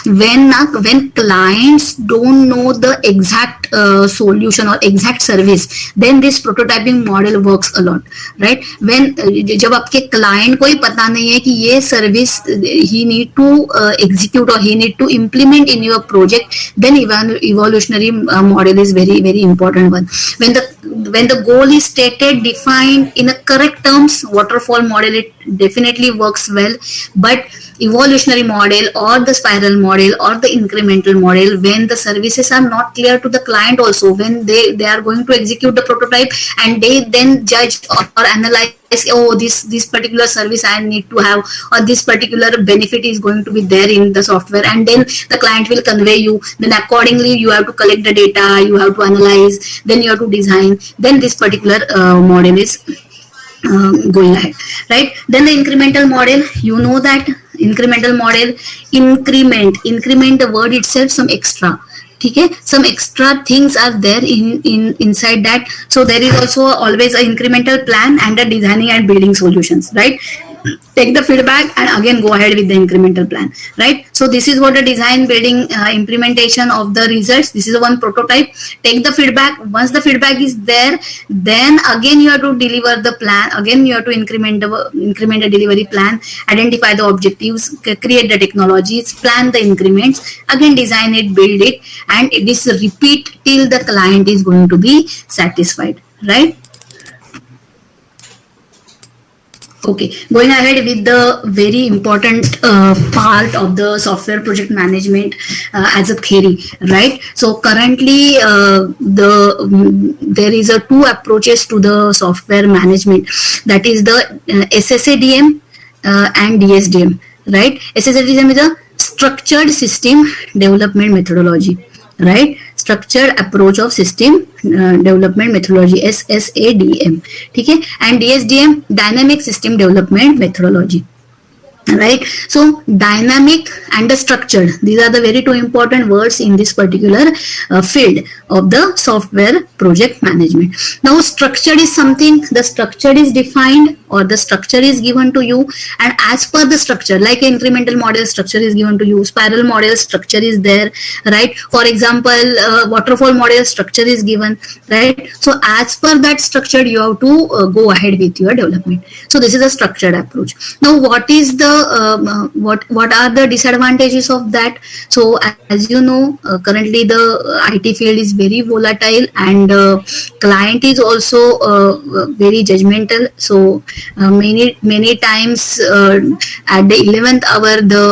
when clients don't know the exact solution or exact service, then this prototyping model works a lot, right? When जब आपके client को ही पता नहीं है कि ये service he need to execute or he need to implement in your project, then evolutionary model is very important one. When the goal is stated, defined in a correct terms, waterfall model, it definitely works well. But evolutionary model or the spiral model or the incremental model, when the services are not clear to the client also, when they are going to execute the prototype, and they then judge or analyze, oh, this particular service I need to have, or this particular benefit is going to be there in the software, and then the client will convey you, then accordingly you have to collect the data, you have to analyze, then you have to design, then this particular model is going ahead, right? Then the incremental model, you know that incremental model, increment the word itself, some extra, okay, some extra things are there inside that. So there is also always an incremental plan and a designing and building solutions, right? Take the feedback and again go ahead with the incremental plan, right? So this is what the design, building, implementation of the results. This is one prototype. Take the feedback. Once the feedback is there, then again you have to deliver the plan. Again you have to increment the delivery plan, identify the objectives, create the technologies, plan the increments, again design it, build it, and this repeat till the client is going to be satisfied, right? Okay, going ahead with the very important part of the software project management as a theory, right? So currently there is two approaches to the software management, that is the SSADM and DSDM, right? SSADM is a structured system development methodology, right? Structured approach of system development methodology, SSADM, okay? And DSDM, dynamic system development methodology, right? So dynamic and the structured, these are the very two important words in this particular field of the software project management. Now structured is something, the structure is defined or the structure is given to you, and as per the structure, like incremental model, structure is given to you, spiral model, structure is there, right? For example, waterfall model, structure is given, right? So as per that structure, you have to go ahead with your development. So this is a structured approach. Now what is the what are the disadvantages of that? So as you know, currently the IT field is very volatile, and client is also very judgmental. So many times at the 11th hour the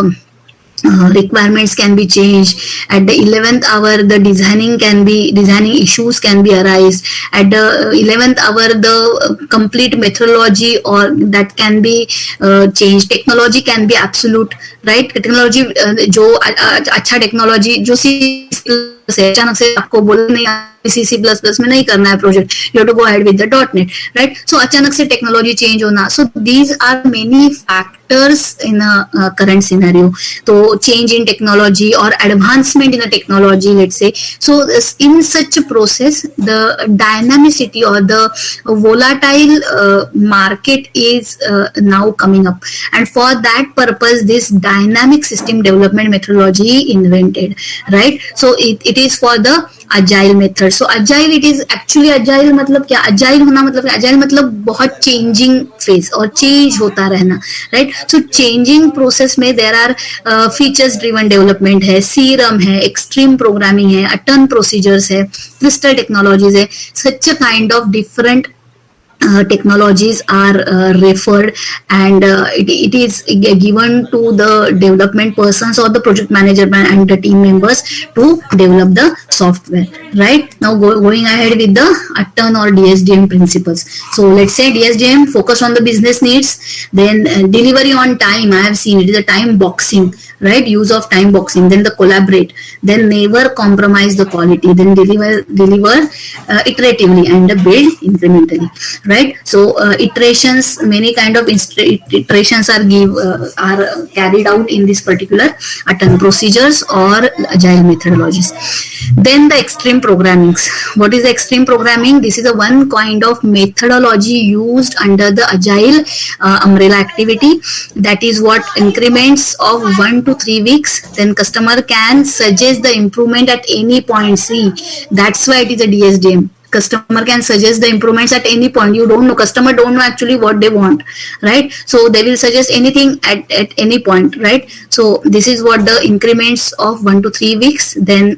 requirements can be changed. At the 11th hour the designing issues can be arise. At the 11th hour the complete methodology or that can be changed. Technology can be absolute, right? Technology जो अच्छा technology जो C++ है, अचानक से आपको बोला नहीं C++ में नहीं करना है project, you have to go ahead with the .NET, right? So अचानक से टेक्नोलॉजी चेंज होना, so these are many factors in a current scenario. तो चेंज इन टेक्नोलॉजी और advancement in the technology, let's say, so in such a process the dynamicity or the volatile market is now coming up, and for that purpose this dynamic system development methodology invented, right? So it is for the agile method. So agile, it is actually agile मतलब क्या? agile होना मतलब क्या? agile मतलब बहुत changing phase और change होता रहना, right? So changing process में there are features driven development है, serum है, extreme programming है, turn procedures है, crystal technologies है, such a kind of different technologies are referred, and it is given to the development persons or the project manager and the team members to develop the software, right? Now going ahead with the ATTN or DSDM principles. So let's say DSDM focus on the business needs, then delivery on time. I have seen it is a time boxing, right? Use of time boxing, then the collaborate, then never compromise the quality, then deliver iteratively and build incrementally, right? So iterations, many kind of iterations are carried out in this particular ATTN procedures or agile methodologies. Then the extreme programmings. What is the extreme programming? This is a one kind of methodology used under the agile umbrella activity. That is what increments of 1 to 3 weeks. Then customer can suggest the improvement at any point. See, that's why it is a DSDM. Customer can suggest the improvements at any point. You don't know, customer don't know actually what they want, right? So they will suggest anything at any point, right? So this is what the increments of 1 to 3 weeks. Then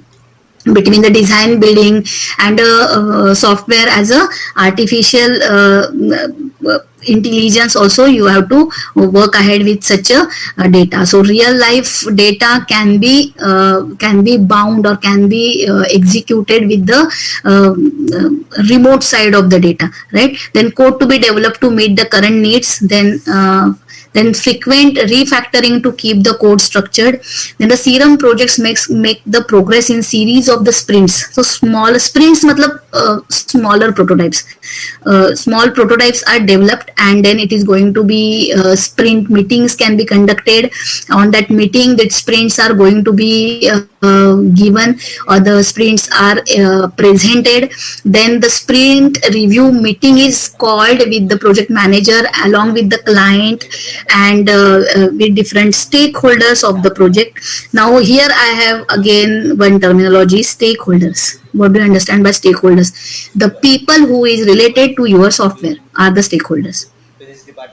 between the design, building, and software as a artificial intelligence also, you have to work ahead with such a data. So real life data can be bound or can be executed with the remote side of the data, right? Then code to be developed to meet the current needs. Then frequent refactoring to keep the code structured. Then the serum projects make the progress in series of the sprints. So small sprints matlab smaller prototypes. Small prototypes are developed, and then it is going to be sprint meetings can be conducted. On that meeting, that sprints are going to be given, or the sprints are presented. Then the sprint review meeting is called with the project manager along with the client and with different stakeholders of the project. Now here I have again one terminology, stakeholders. What do you understand by stakeholders? The people who is related to your software are the stakeholders,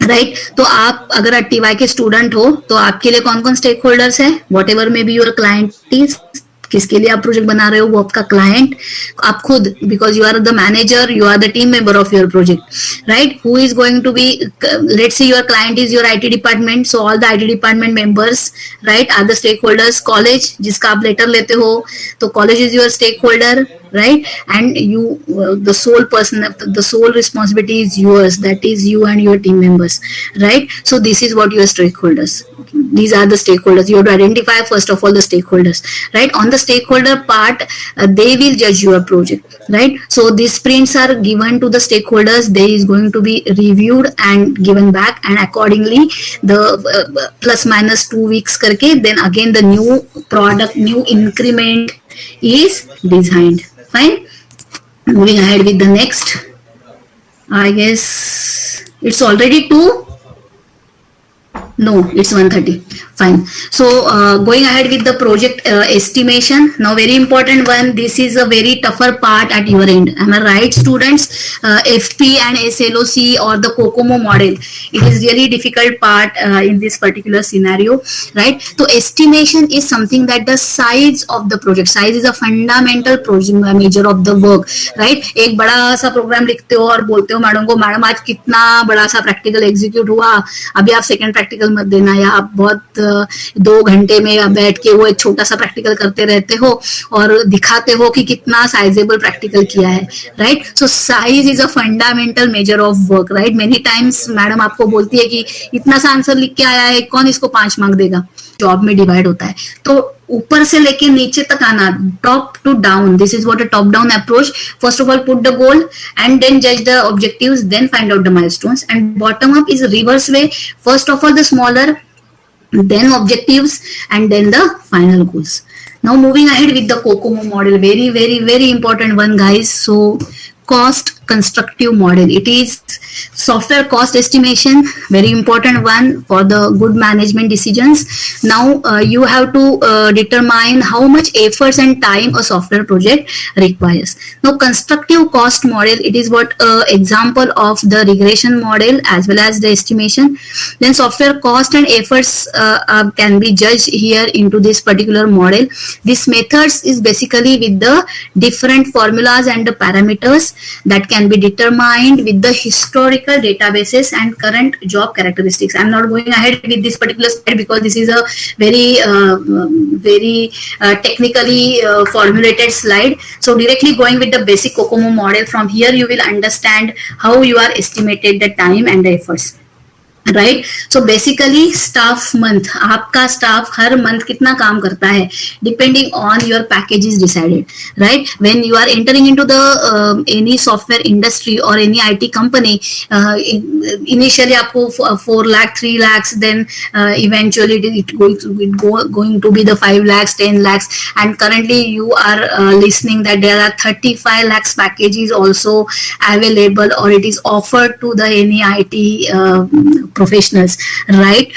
right? तो आप अगर TY के student हो तो आपके लिए कौन कौन स्टेक होल्डर्स है? What ever may be your client is, किसके लिए आप प्रोजेक्ट बना रहे हो वो आपका क्लाइंट, आप खुद, because you are the manager, you are the team member of your project, right? Who is going to be, let's say your client is your IT department, so all the IT department members, right, are the stakeholders. College जिसका आप letter लेते हो तो college is your stakeholder, right? And you the sole person, the sole responsibility is yours, that is you and your team members, right? So this is what your stakeholders, these are the stakeholders. You have to identify first of all the stakeholders, right? On the stakeholder part, they will judge your project, right? So these sprints are given to the stakeholders, they is going to be reviewed and given back, and accordingly the plus minus 2 weeks karke, then again the new product, new increment is designed. Fine. Moving ahead with the next. I guess it's already 2. No, it's 130. Fine. So going ahead with the project estimation. Now very important one. This is a very tougher part at your end. Am I right, students? FP and SLOC or the COCOMO model. It is really difficult part in this particular scenario, right? So estimation is something that the size of the project. Size is a fundamental project measure of the work, right? एक बड़ा सा programme लिखते हो और बोलते हो madam को, madam आज कितना बड़ा सा प्रैक्टिकल एग्जीक्यूट हुआ, अभी आप सेकंड प्रैक्टिकल मत देना, या आप बहुत 2 घंटे में बैठ के वो एक छोटा सा प्रैक्टिकल करते रहते हो और दिखाते हो कि कितना साइजेबल प्रैक्टिकल किया है, right? So size is a fundamental measure of work, right? Many times madam आपको बोलती है कि इतना सा आंसर लिख के आया है, कौन इसको 5 मार्क देगा? जॉब में डिवाइड होता है, तो ऊपर से लेके नीचे तक आना, top to down. This is what a top down approach. First of all put the goal and then judge the objectives, then find out the milestones. And bottom up is reverse way. First of all the smaller, then objectives, and then the final goals. Now moving ahead with the COCOMO model, very very very important one, guys. So cost constructive model. It is software cost estimation, very important one for the good management decisions. Now you have to determine how much efforts and time a software project requires. Now constructive cost model, it is what example of the regression model as well as the estimation. Then software cost and efforts can be judged here into this particular model. This methods is basically with the different formulas and the parameters that can be determined with the historical databases and current job characteristics. I'm not going ahead with this particular slide because this is a very technically formulated slide. So directly going with the basic COCOMO model, from here you will understand how you are estimated the time and the efforts. Right? So basically staff month, आपका staff हर month कितना काम करता है, depending on your package is decided, right? When you are entering into the any software industry और any IT company, initially आपको 4 lakh 3 lakhs, then eventually it going to be the 5 lakhs 10 lakhs, and currently you are listening that there are 35 lakhs packages also available, or it is offered to the any IT professionals, right?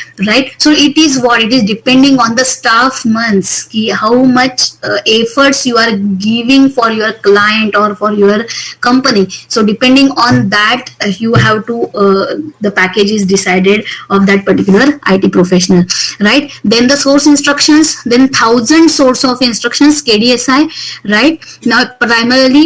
So it is what it is, depending on the staff months, ki how much efforts you are giving for your client or for your company. So depending on that, you have to the package is decided of that particular IT professional, right? Then the source instructions, then 1000 source of instructions, KDSI, right? Now primarily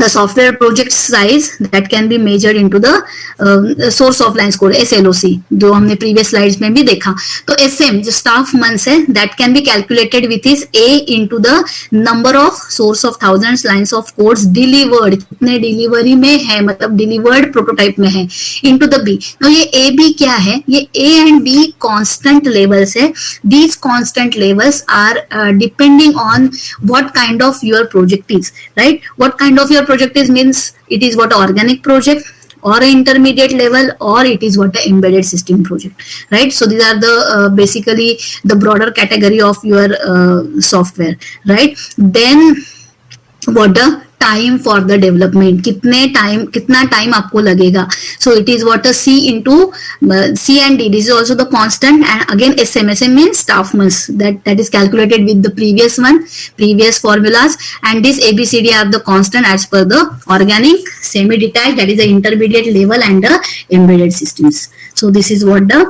the software project size that can be measured into the source of lines code, SLOC, जो हमने previous slides में भी देखा. तो SM जो staff months है, that can be calculated with is A into the number of source of thousands lines of codes delivered, कितने delivery में है, मतलब delivered prototype में है, into the B. Now ये A B क्या है? ये A and B constant levels है. These constant levels are depending on what kind of your project is, right? What kind of your project is means it is what organic project or an intermediate level, or it is what an embedded system project, right? So these are the basically the broader category of your software, right? Then what the time for the development, कितना time आपको लगेगा. So it is what a C into C and D. This is also the constant, and again SM means staff months, that is calculated with the previous formulas, and this ABCD are the constant as per the organic, semi-detached, that is the intermediate level, and the embedded systems. So this is what the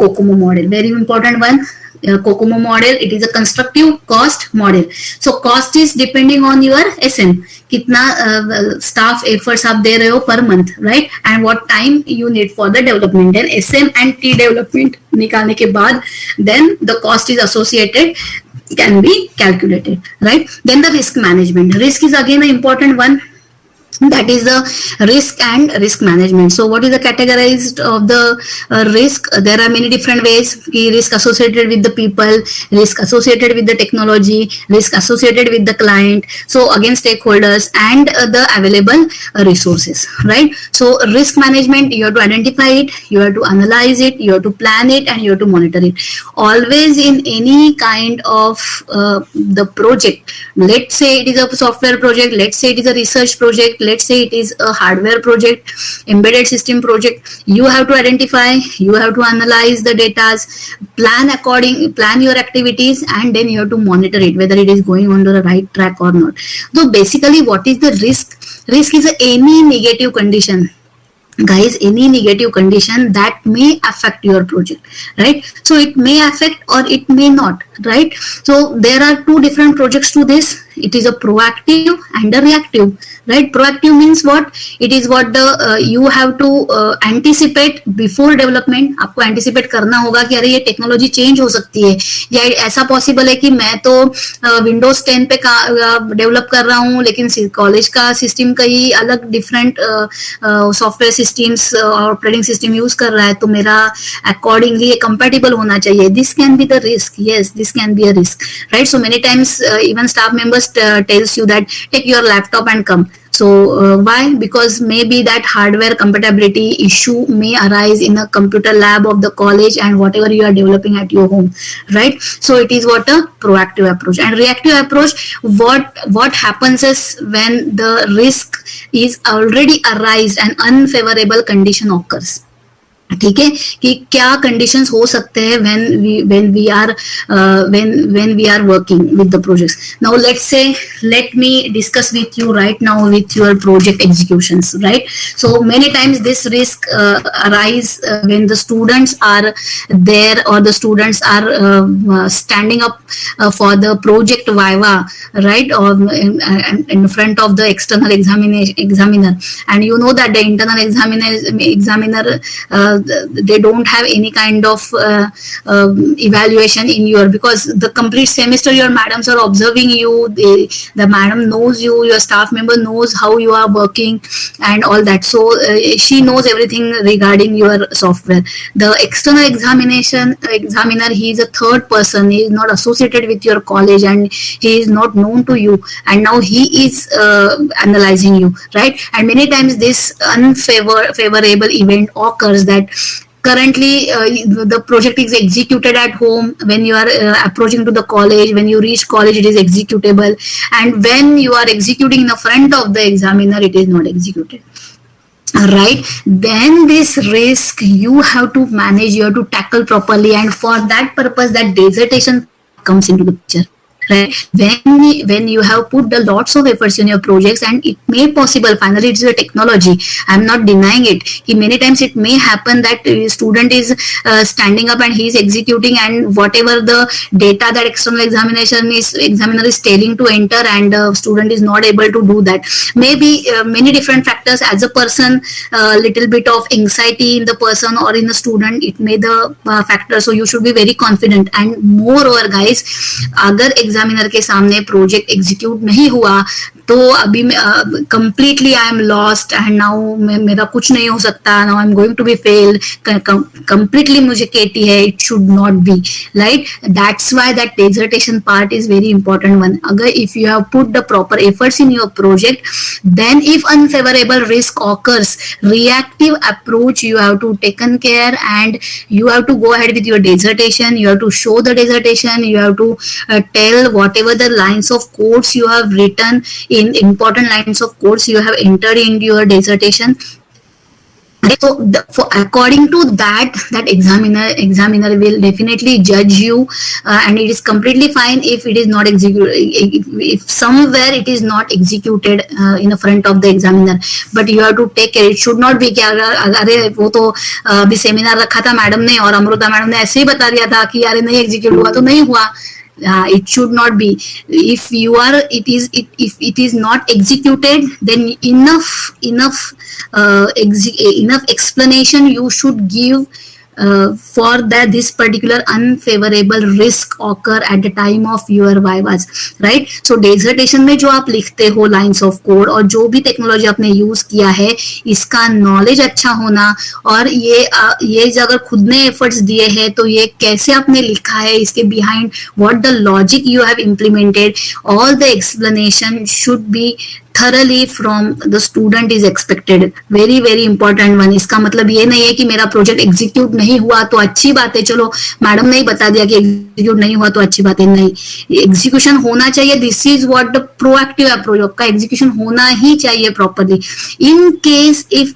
COCOMO model, very important one. COCOMO model, it is a constructive cost model. So cost is depending on your SM, कितना staff efforts आप दे रहे हो per month, right? And what time you need for the development. Then SM and T development निकालने के बाद, then the cost is associated can be calculated, right? Then the risk management. Risk is again an important one. That is the risk and risk management. So what is the categorized of the risk? There are many different ways. Risk associated with the people, risk associated with the technology, risk associated with the client, so again stakeholders, and the available resources, right? So risk management, you have to identify it, you have to analyze it, you have to plan it, and you have to monitor it. Always in any kind of the project, let's say it is a software project, let's say it is a research project, let's say it is a hardware project, embedded system project, you have to identify, you have to analyze the data, plan your activities, and then you have to monitor it whether it is going on the right track or not. So basically, what is the risk is any negative condition, guys, any negative condition that may affect your project, right? So it may affect or it may not, right? So there are two different projects to this. It is a proactive and a reactive, right? Proactive means what? It is what the you have to anticipate before development. आपको anticipate करना होगा कि अरे ये technology change हो सकती है, या ऐसा पॉसिबल है कि मैं तो विंडोज 10 पे डेवलप कर रहा हूँ लेकिन कॉलेज का सिस्टम कहीं अलग different software systems operating system use कर रहा है, तो मेरा अकॉर्डिंगली ये कंपेटेबल होना चाहिए. This can be the risk. Yes, this can be a risk, right? So many times even staff members tells you that take your laptop and come. So why? Because maybe that hardware compatibility issue may arise in a computer lab of the college and whatever you are developing at your home, right? So it is what a proactive approach. And reactive approach, what happens is when the risk is already arise and unfavorable condition occurs. ठीक है, कि क्या conditions हो सकते हैं when we are working with the projects. Now let me discuss with you right now with your project executions, right? So many times this risk arise when the students are there or the students are standing up for the project viva, right? Or in front of the external examiner, and you know that the internal examiner they don't have any kind of evaluation in your, because the complete semester your madams are observing you, the madam knows you, your staff member knows how you are working and all that. So she knows everything regarding your software. The external examiner, he is a third person, he is not associated with your college and he is not known to you, and now he is analyzing you, right? And many times this unfavorable event occurs that currently the project is executed at home. When you are approaching to the college, when you reach college, it is executable, and when you are executing in the front of the examiner, it is not executed, right? Then this risk you have to manage, you have to tackle properly, and for that purpose that dissertation comes into the picture, right? When you have put the lots of efforts in your projects, and it may possible, finally it's a technology, I'm not denying it, many times it may happen that student is standing up and he is executing, and whatever the data that external examiner is telling to enter, and student is not able to do that. Maybe many different factors. As a person, little bit of anxiety in the person or in the student, it may the factor. So you should be very confident. And moreover guys, अगर examiner के सामने project execute नहीं हुआ तो अभी completely I am lost and now मेरा कुछ नहीं हो सकता, now I am going to be failed, completely मुझे केटी है. It should not be, right? That's why that dissertation part is very important one. अगर if you have put the proper efforts in your project, then if unfavorable risk occurs, reactive approach you have to taken care, and you have to go ahead with your dissertation, you have to show the dissertation, you have to tell whatever the lines of codes you have written, in important lines of codes you have entered into your dissertation. So according to that examiner will definitely judge you, and it is completely fine if it is not executed, if somewhere it is not executed in the front of the examiner, but you have to take care. It should not be कि अरे वो तो अभी seminar रखा था madam ने और Amrita madam ने ऐसे ही बता दिया था कि यार नहीं एग्जीक्यूट हुआ तो नहीं हुआ. It should not be. If it is not executed, then enough explanation you should give for that this particular unfavorable risk occur at the time of your vivas, right? So dissertation में जो आप लिखते हो lines of code और जो भी technology आपने use किया है, इसका नॉलेज अच्छा होना, और ये अगर खुद ने एफर्ट्स दिए हैं तो ये कैसे आपने लिखा है, इसके behind what the logic you have implemented, all the explanation should be thoroughly from the student is expected. Very very important one. इसका मतलब ये नहीं है कि मेरा प्रोजेक्ट एग्जीक्यूट नहीं हुआ तो अच्छी बात है, चलो मैडम ने ही बता दिया कि एग्जीक्यूट नहीं हुआ तो अच्छी बात है, नहीं, एग्जीक्यूशन होना चाहिए. This is what the proactive approach. आपका एग्जीक्यूशन होना ही चाहिए properly. In case if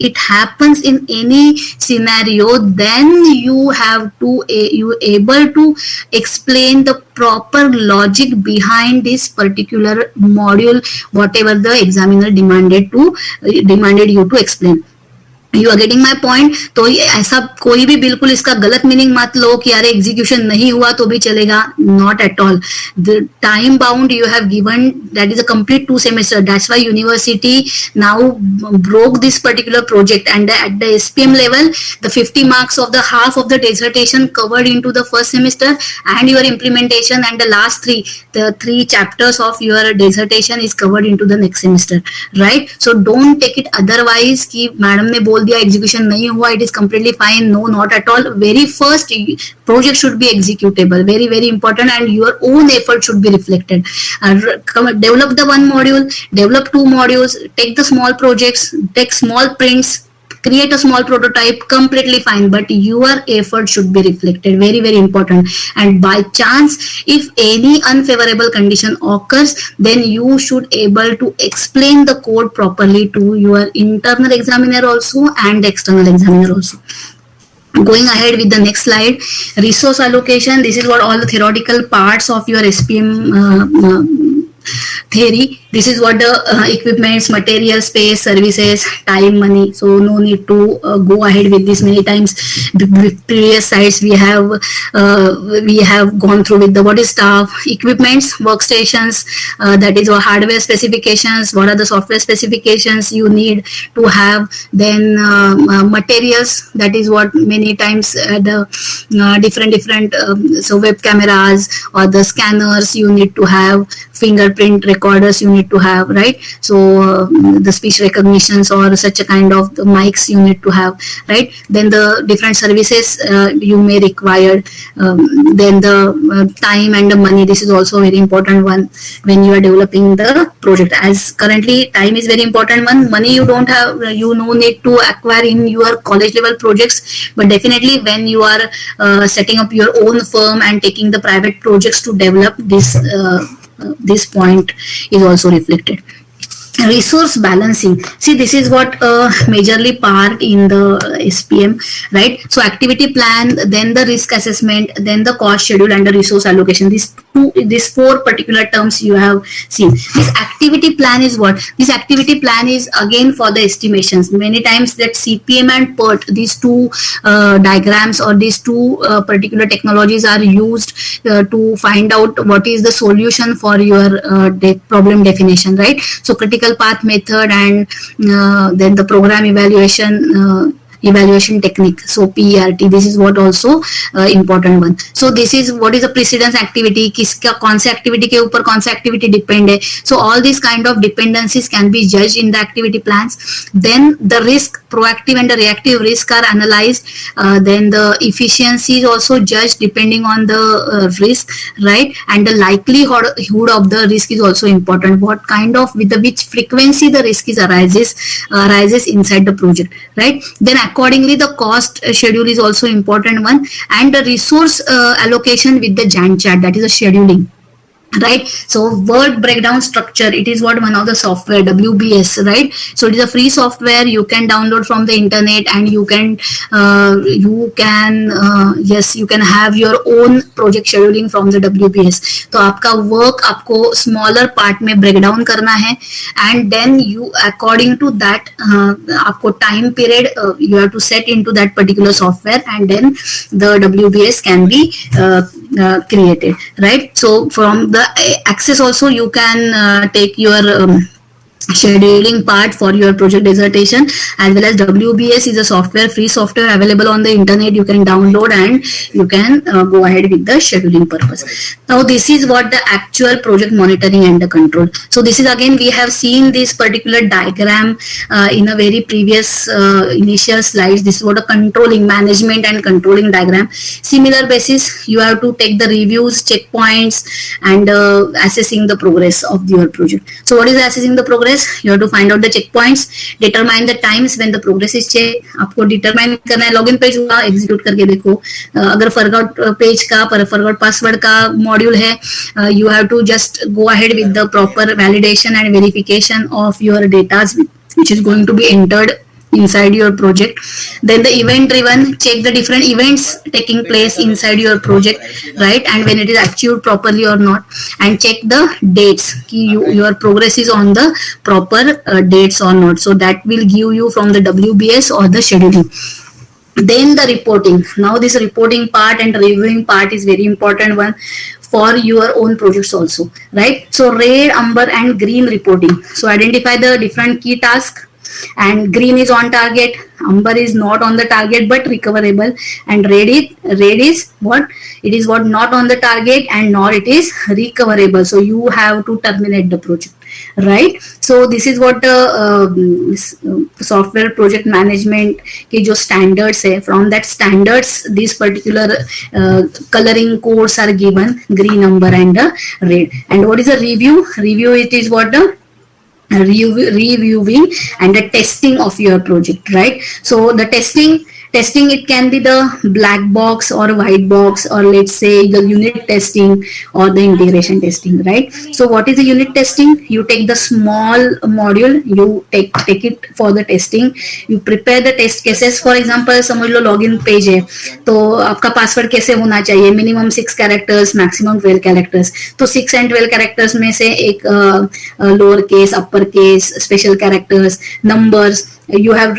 it happens in any scenario, then you have to you able to explain the proper logic behind this particular module, whatever the examiner demanded you to explain. You are getting my point. तो ऐसा कोई भी बिल्कुल इसका गलत meaning मत लो कि यार एग्जीक्यूशन नहीं हुआ तो भी चलेगा. Not at all. The time bound you have given, that is a complete 2 semester. That's why university now broke this particular project, and at the SPM level the 50 marks of the half of the dissertation covered into the first semester, and your implementation and the last the 3 chapters of your dissertation is covered into the next semester, right? So don't take it otherwise कि madam ने बोल दिया execution नहीं हुआ, it is completely fine. No, not at all. Very first project should be executable, very very important, and your own effort should be reflected. Develop the 1 module, develop 2 modules, take the small projects, take small prints, create a small prototype, completely fine, but your effort should be reflected. Very very important. And by chance if any unfavorable condition occurs, then you should able to explain the code properly to your internal examiner also and external examiner also. Going ahead with the next slide, resource allocation. This is what all the theoretical parts of your SPM theory. This is what the equipments, material, space, services, time, money. So no need to go ahead with this many times. The previous slides we have gone through with the what is staff, equipments, workstations, that is our hardware specifications, what are the software specifications you need to have. Then materials, that is what many times the different so web cameras or the scanners you need to have, fingerprint recorders you need to have, right? So the speech recognitions or such a kind of the mics you need to have, right? Then the different services you may require. Then the time and the money, this is also a very important one when you are developing the project. As currently time is very important one. Money you don't have, you no need to acquire in your college level projects, but definitely when you are setting up your own firm and taking the private projects to develop this point is also reflected. Resource balancing. See, this is what majorly part in the SPM, right? So activity plan, then the risk assessment, then the cost schedule and the resource allocation. These 4 particular terms you have seen. This activity plan is what? This activity plan is again for the estimations. Many times that CPM and PERT, these 2 diagrams or these 2 particular technologies are used to find out what is the solution for your problem definition, right? So critical path method and then the program evaluation technique, so PERT. This is what also important one. So this is what is the precedence activity, किसका कौन से activity के ऊपर कौन सा activity depend है. So all these kind of dependencies can be judged in the activity plans. Then the risk, proactive and the reactive risk are analyzed. Then the efficiency is also judged depending on the risk, right? And the likelihood of the risk is also important. What kind of, with which frequency the risk is arises inside the project, right? Then accordingly the cost schedule is also important one, and the resource allocation with the Gantt chart, that is a scheduling, right? So word breakdown structure, it is what one of the software, WBS, right? So it is a free software you can download from the internet, and you can have your own project scheduling from the WBS. तो आपका work आपको smaller part में breakdown करना है, and then you according to that आपको time period you have to set into that particular software, and then the WBS can be created, right? So from the access also you can take your scheduling part for your project dissertation, as well as WBS is a software, free software available on the internet. You can download and you can go ahead with the scheduling purpose. Now this is what the actual project monitoring and the control. So this is again, we have seen this particular diagram in a very previous initial slides. This is what a controlling, management and controlling diagram. Similar basis, you have to take the reviews, checkpoints, and assessing the progress of your project. So what is assessing the progress? progress. You have to find out the checkpoints, determine the times when the progress is checked. आपको determine करना है, login page हुआ, execute करके देखो. अगर forgot page का forgot password का module है, you have to just go ahead with the proper validation and verification of your data which is going to be entered inside your project. Then the event driven, check the different events taking place inside your project, right, and when it is achieved properly or not, and check the dates, your progress is on the proper dates or not. So that will give you from the WBS or the scheduling. Then the reporting. Now this reporting part and reviewing part is very important one for your own projects also, right? So red, amber and green reporting. So identify the different key tasks, and green is on target, amber is not on the target but recoverable, and red is what it is what not on the target and nor it is recoverable. So you have to terminate the project, right? So this is what software project management के जो standards है, from that standards these particular coloring codes are given, green, amber and red. And what is a review? Review, it is what the reviewing and the testing of your project, right? So the testing, it can be the black box or white box, or let's say the unit testing or the integration testing, right? So what is the unit testing? You take the small module, you take it for the testing, you prepare the test cases. For example, समझ लो login page है, तो आपका password कैसे होना चाहिए, minimum 6 characters, maximum 12 characters. तो 6 and 12 characters में से एक lower case, upper case, special characters, numbers, you have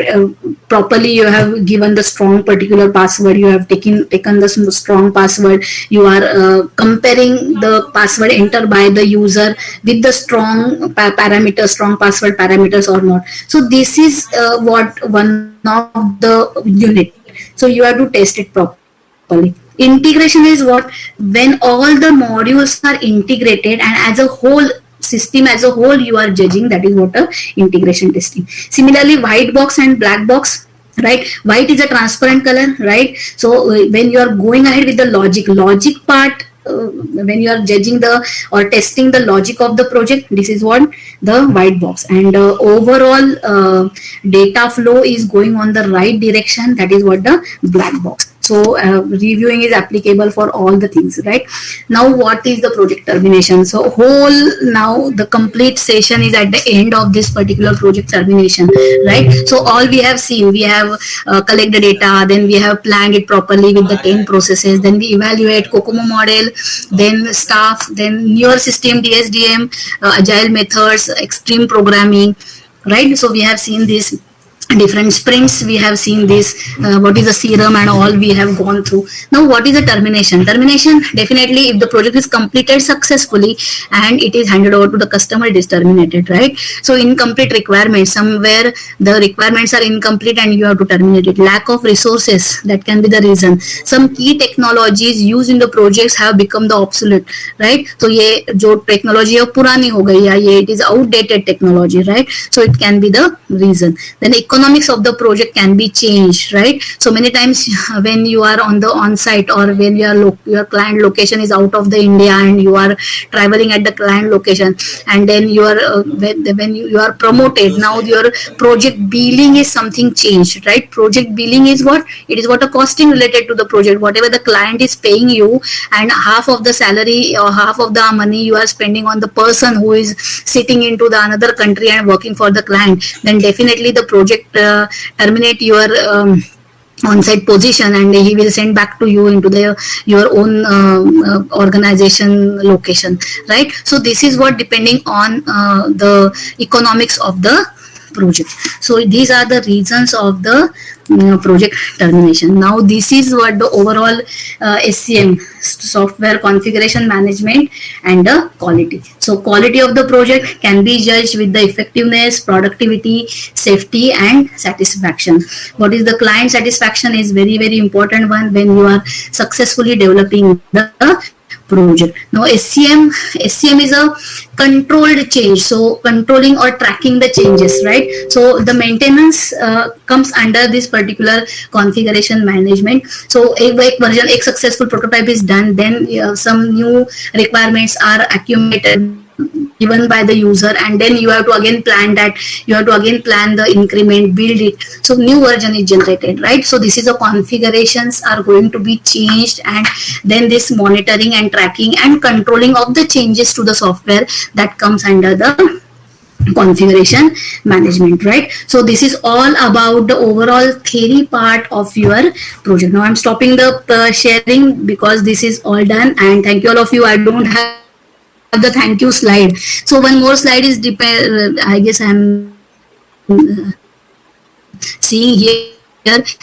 properly you have given the strong particular password, you have taken the strong password, you are comparing the password entered by the user with the strong parameters, strong password parameters or not. So this is what one of the unit. So you have to test it properly. Integration is what, when all the modules are integrated and as a whole system as a whole you are judging, that is what a integration testing. Similarly, white box and black box, right? White is a transparent color, right? So when you are going ahead with the logic part, when you are judging the or testing the logic of the project, this is what the white box. And overall data flow is going on the right direction, that is what the black box. So reviewing is applicable for all the things, right? Now what is the project termination? So now the complete session is at the end of this particular project termination, right? So all we have seen, we have collected data, then we have planned it properly with the 10 processes, then we evaluate COCOMO model, then staff, then newer system, DSDM, agile methods, extreme programming, right? So we have seen this different sprints, we have seen this, what is the serum and all we have gone through. Now what is the termination? Termination, definitely if the project is completed successfully and it is handed over to the customer, it is terminated, right? So incomplete requirements, somewhere the requirements are incomplete and you have to terminate it. Lack of resources, that can be the reason. Some key technologies used in the projects have become the obsolete, right? So ये जो technology है पुरानी हो गई है, ये it is outdated technology, right? So it can be the reason. Then economics of the project can be changed, right? So many times when you are on the on-site or when your client location is out of the India and you are traveling at the client location, and then you are when you are promoted, now your project billing is something changed, right? Project billing is what? It is what a costing related to the project, whatever the client is paying you, and half of the salary or half of the money you are spending on the person who is sitting into the another country and working for the client, then definitely the project terminate your on-site position and he will send back to you into your own organization location, right? So this is what depending on the economics of the project. So these are the reasons of the project termination. Now this is what the overall SCM, software configuration management, and the quality. So quality of the project can be judged with the effectiveness, productivity, safety and satisfaction. What is the client satisfaction is very, very important one when you are successfully developing the project. Now SCM is a controlled change, so controlling or tracking the changes, right? So the maintenance comes under this particular configuration management. So a version, a successful prototype is done, then some new requirements are accumulated given by the user, and then you have to again plan that, you have to again plan the increment, build it, so new version is generated, right? So this is the configurations are going to be changed, and then this monitoring and tracking and controlling of the changes to the software, that comes under the configuration management, right? So this is all about the overall theory part of your project. Now I'm stopping the sharing because this is all done, and thank you all of you. I don't have the thank you slide, so one more slide is I guess I'm seeing here,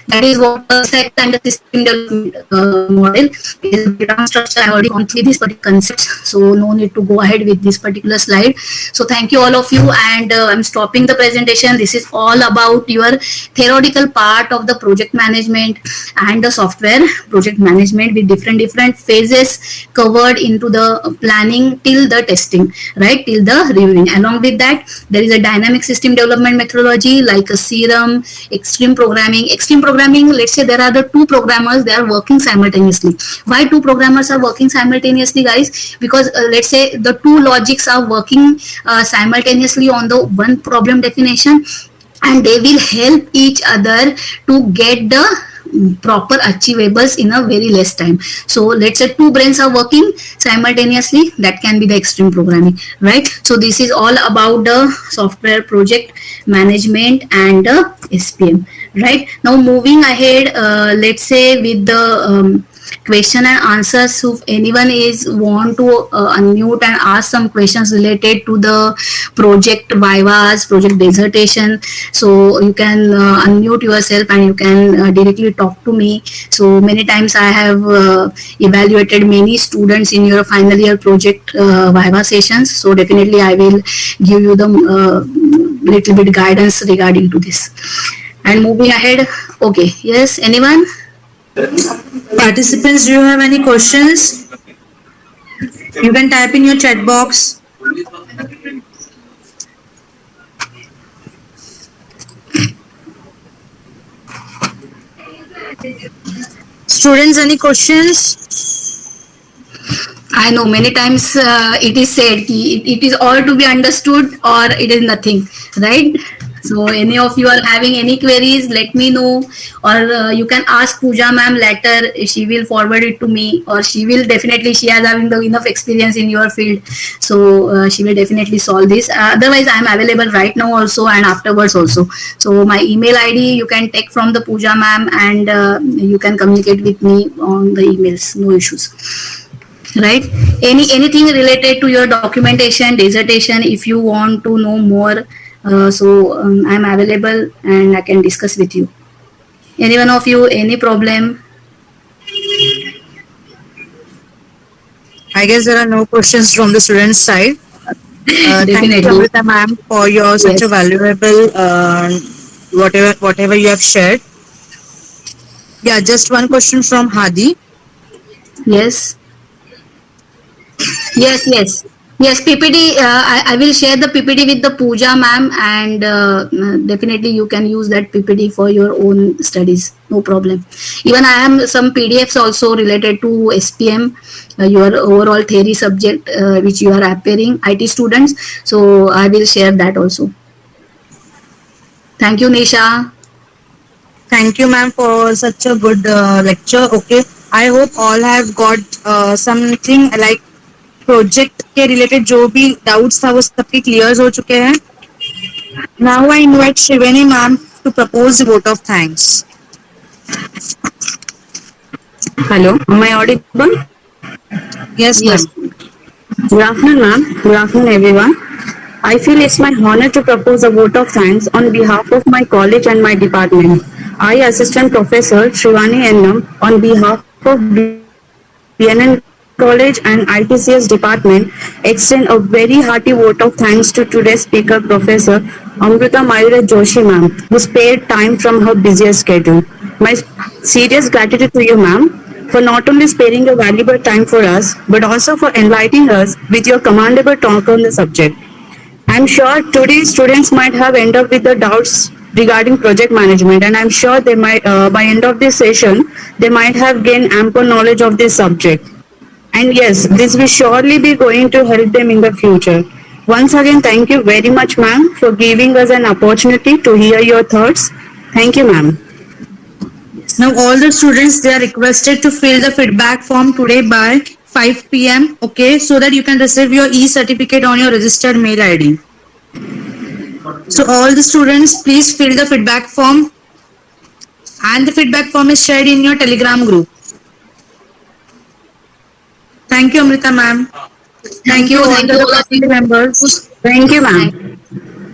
that is what set and the system development model is a breakdown structure. I already gone through this particular concept, so no need to go ahead with this particular slide. So thank you all of you, and I'm stopping the presentation. This is all about your theoretical part of the project management and the software project management, with different phases covered into the planning till the testing, right, till the reviewing. Along with that, there is a dynamic system development methodology like a serum, extreme programming. Extreme programming, let's say there are the two programmers, they are working simultaneously. Why two programmers are working simultaneously, guys? Because let's say the two logics are working simultaneously on the one problem definition, and they will help each other to get the proper achievables in a very less time. So let's say two brains are working simultaneously, that can be the extreme programming, right? So this is all about the software project management and the SPM, right? Now moving ahead, let's say with the question and answers. So if anyone is want to unmute and ask some questions related to the project vivas, project dissertation, so you can unmute yourself and you can directly talk to me. So many times I have evaluated many students in your final year project viva sessions, so definitely I will give you the little bit guidance regarding to this. And moving ahead, okay, yes, anyone? Participants, do you have any questions? You can type in your chat box. Students, any questions? I know many times it is said it is all to be understood or it is nothing, right? So any of you are having any queries, let me know, or you can ask Pooja ma'am later. She will forward it to me, or she will definitely, she has having the enough experience in your field, so she will definitely solve this. Otherwise, I am available right now also and afterwards also. So my email ID you can take from the Pooja ma'am, and you can communicate with me on the emails. No issues. Right, anything related to your documentation, dissertation, if you want to know more, I'm available and I can discuss with you. Any one of you, any problem? I guess there are no questions from the students side. Thank you, Amrita ma'am, for your such a valuable whatever you have shared. Yeah, just one question from Hadi. Yes. Yes, PPT. I will share the PPT with the Pooja ma'am, and definitely you can use that PPT for your own studies. No problem. Even I have some PDFs also related to SPM, your overall theory subject, which you are appearing, IT students. So I will share that also. Thank you, Nisha. Thank you, ma'am, for such a good lecture. Okay, I hope all have got something like project के related जो भी doubts था वो सबके clear हो चुके हैं. Now I invite Shriveni ma'am to propose the vote of thanks. Hello, am I audible? Yes, ma'am. Good afternoon, ma'am. Good afternoon, everyone. I feel it's my honor to propose a vote of thanks on behalf of my college and my department. I, Assistant Professor Shrivani Ennam, on behalf of B.N.N. College and ITCS department, extend a very hearty vote of thanks to today's speaker, Professor AmrutaMayuresh Joshi, ma'am, who spared time from her busier schedule. My serious gratitude to you, ma'am, for not only sparing your valuable time for us, but also for enlightening us with your commendable talk on the subject. I'm sure today's students might have ended up with the doubts regarding project management, and I'm sure they might, by end of this session, they might have gained ample knowledge of this subject. And yes, this will surely be going to help them in the future. Once again, thank you very much, ma'am, for giving us an opportunity to hear your thoughts. Thank you, ma'am. Yes. Now all the students, they are requested to fill the feedback form today by 5 p.m. Okay, so that you can receive your e-certificate on your registered mail ID. So all the students, please fill the feedback form, and the feedback form is shared in your Telegram group. Thank you, Amrita ma'am. Thank you all Thank you the all of faculty you. members. Thank you, Thank, ma'am.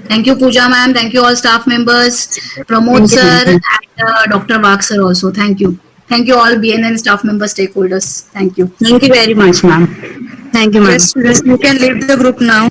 thank you, Pooja ma'am. Thank you all staff members, Pramod Thank you, sir, ma'am. and Dr. Vak sir also. Thank you. Thank you all B.N.N staff members, stakeholders. Thank you. Thank you very much, ma'am. Thank you, Yes, ma'am. students, you can leave the group now.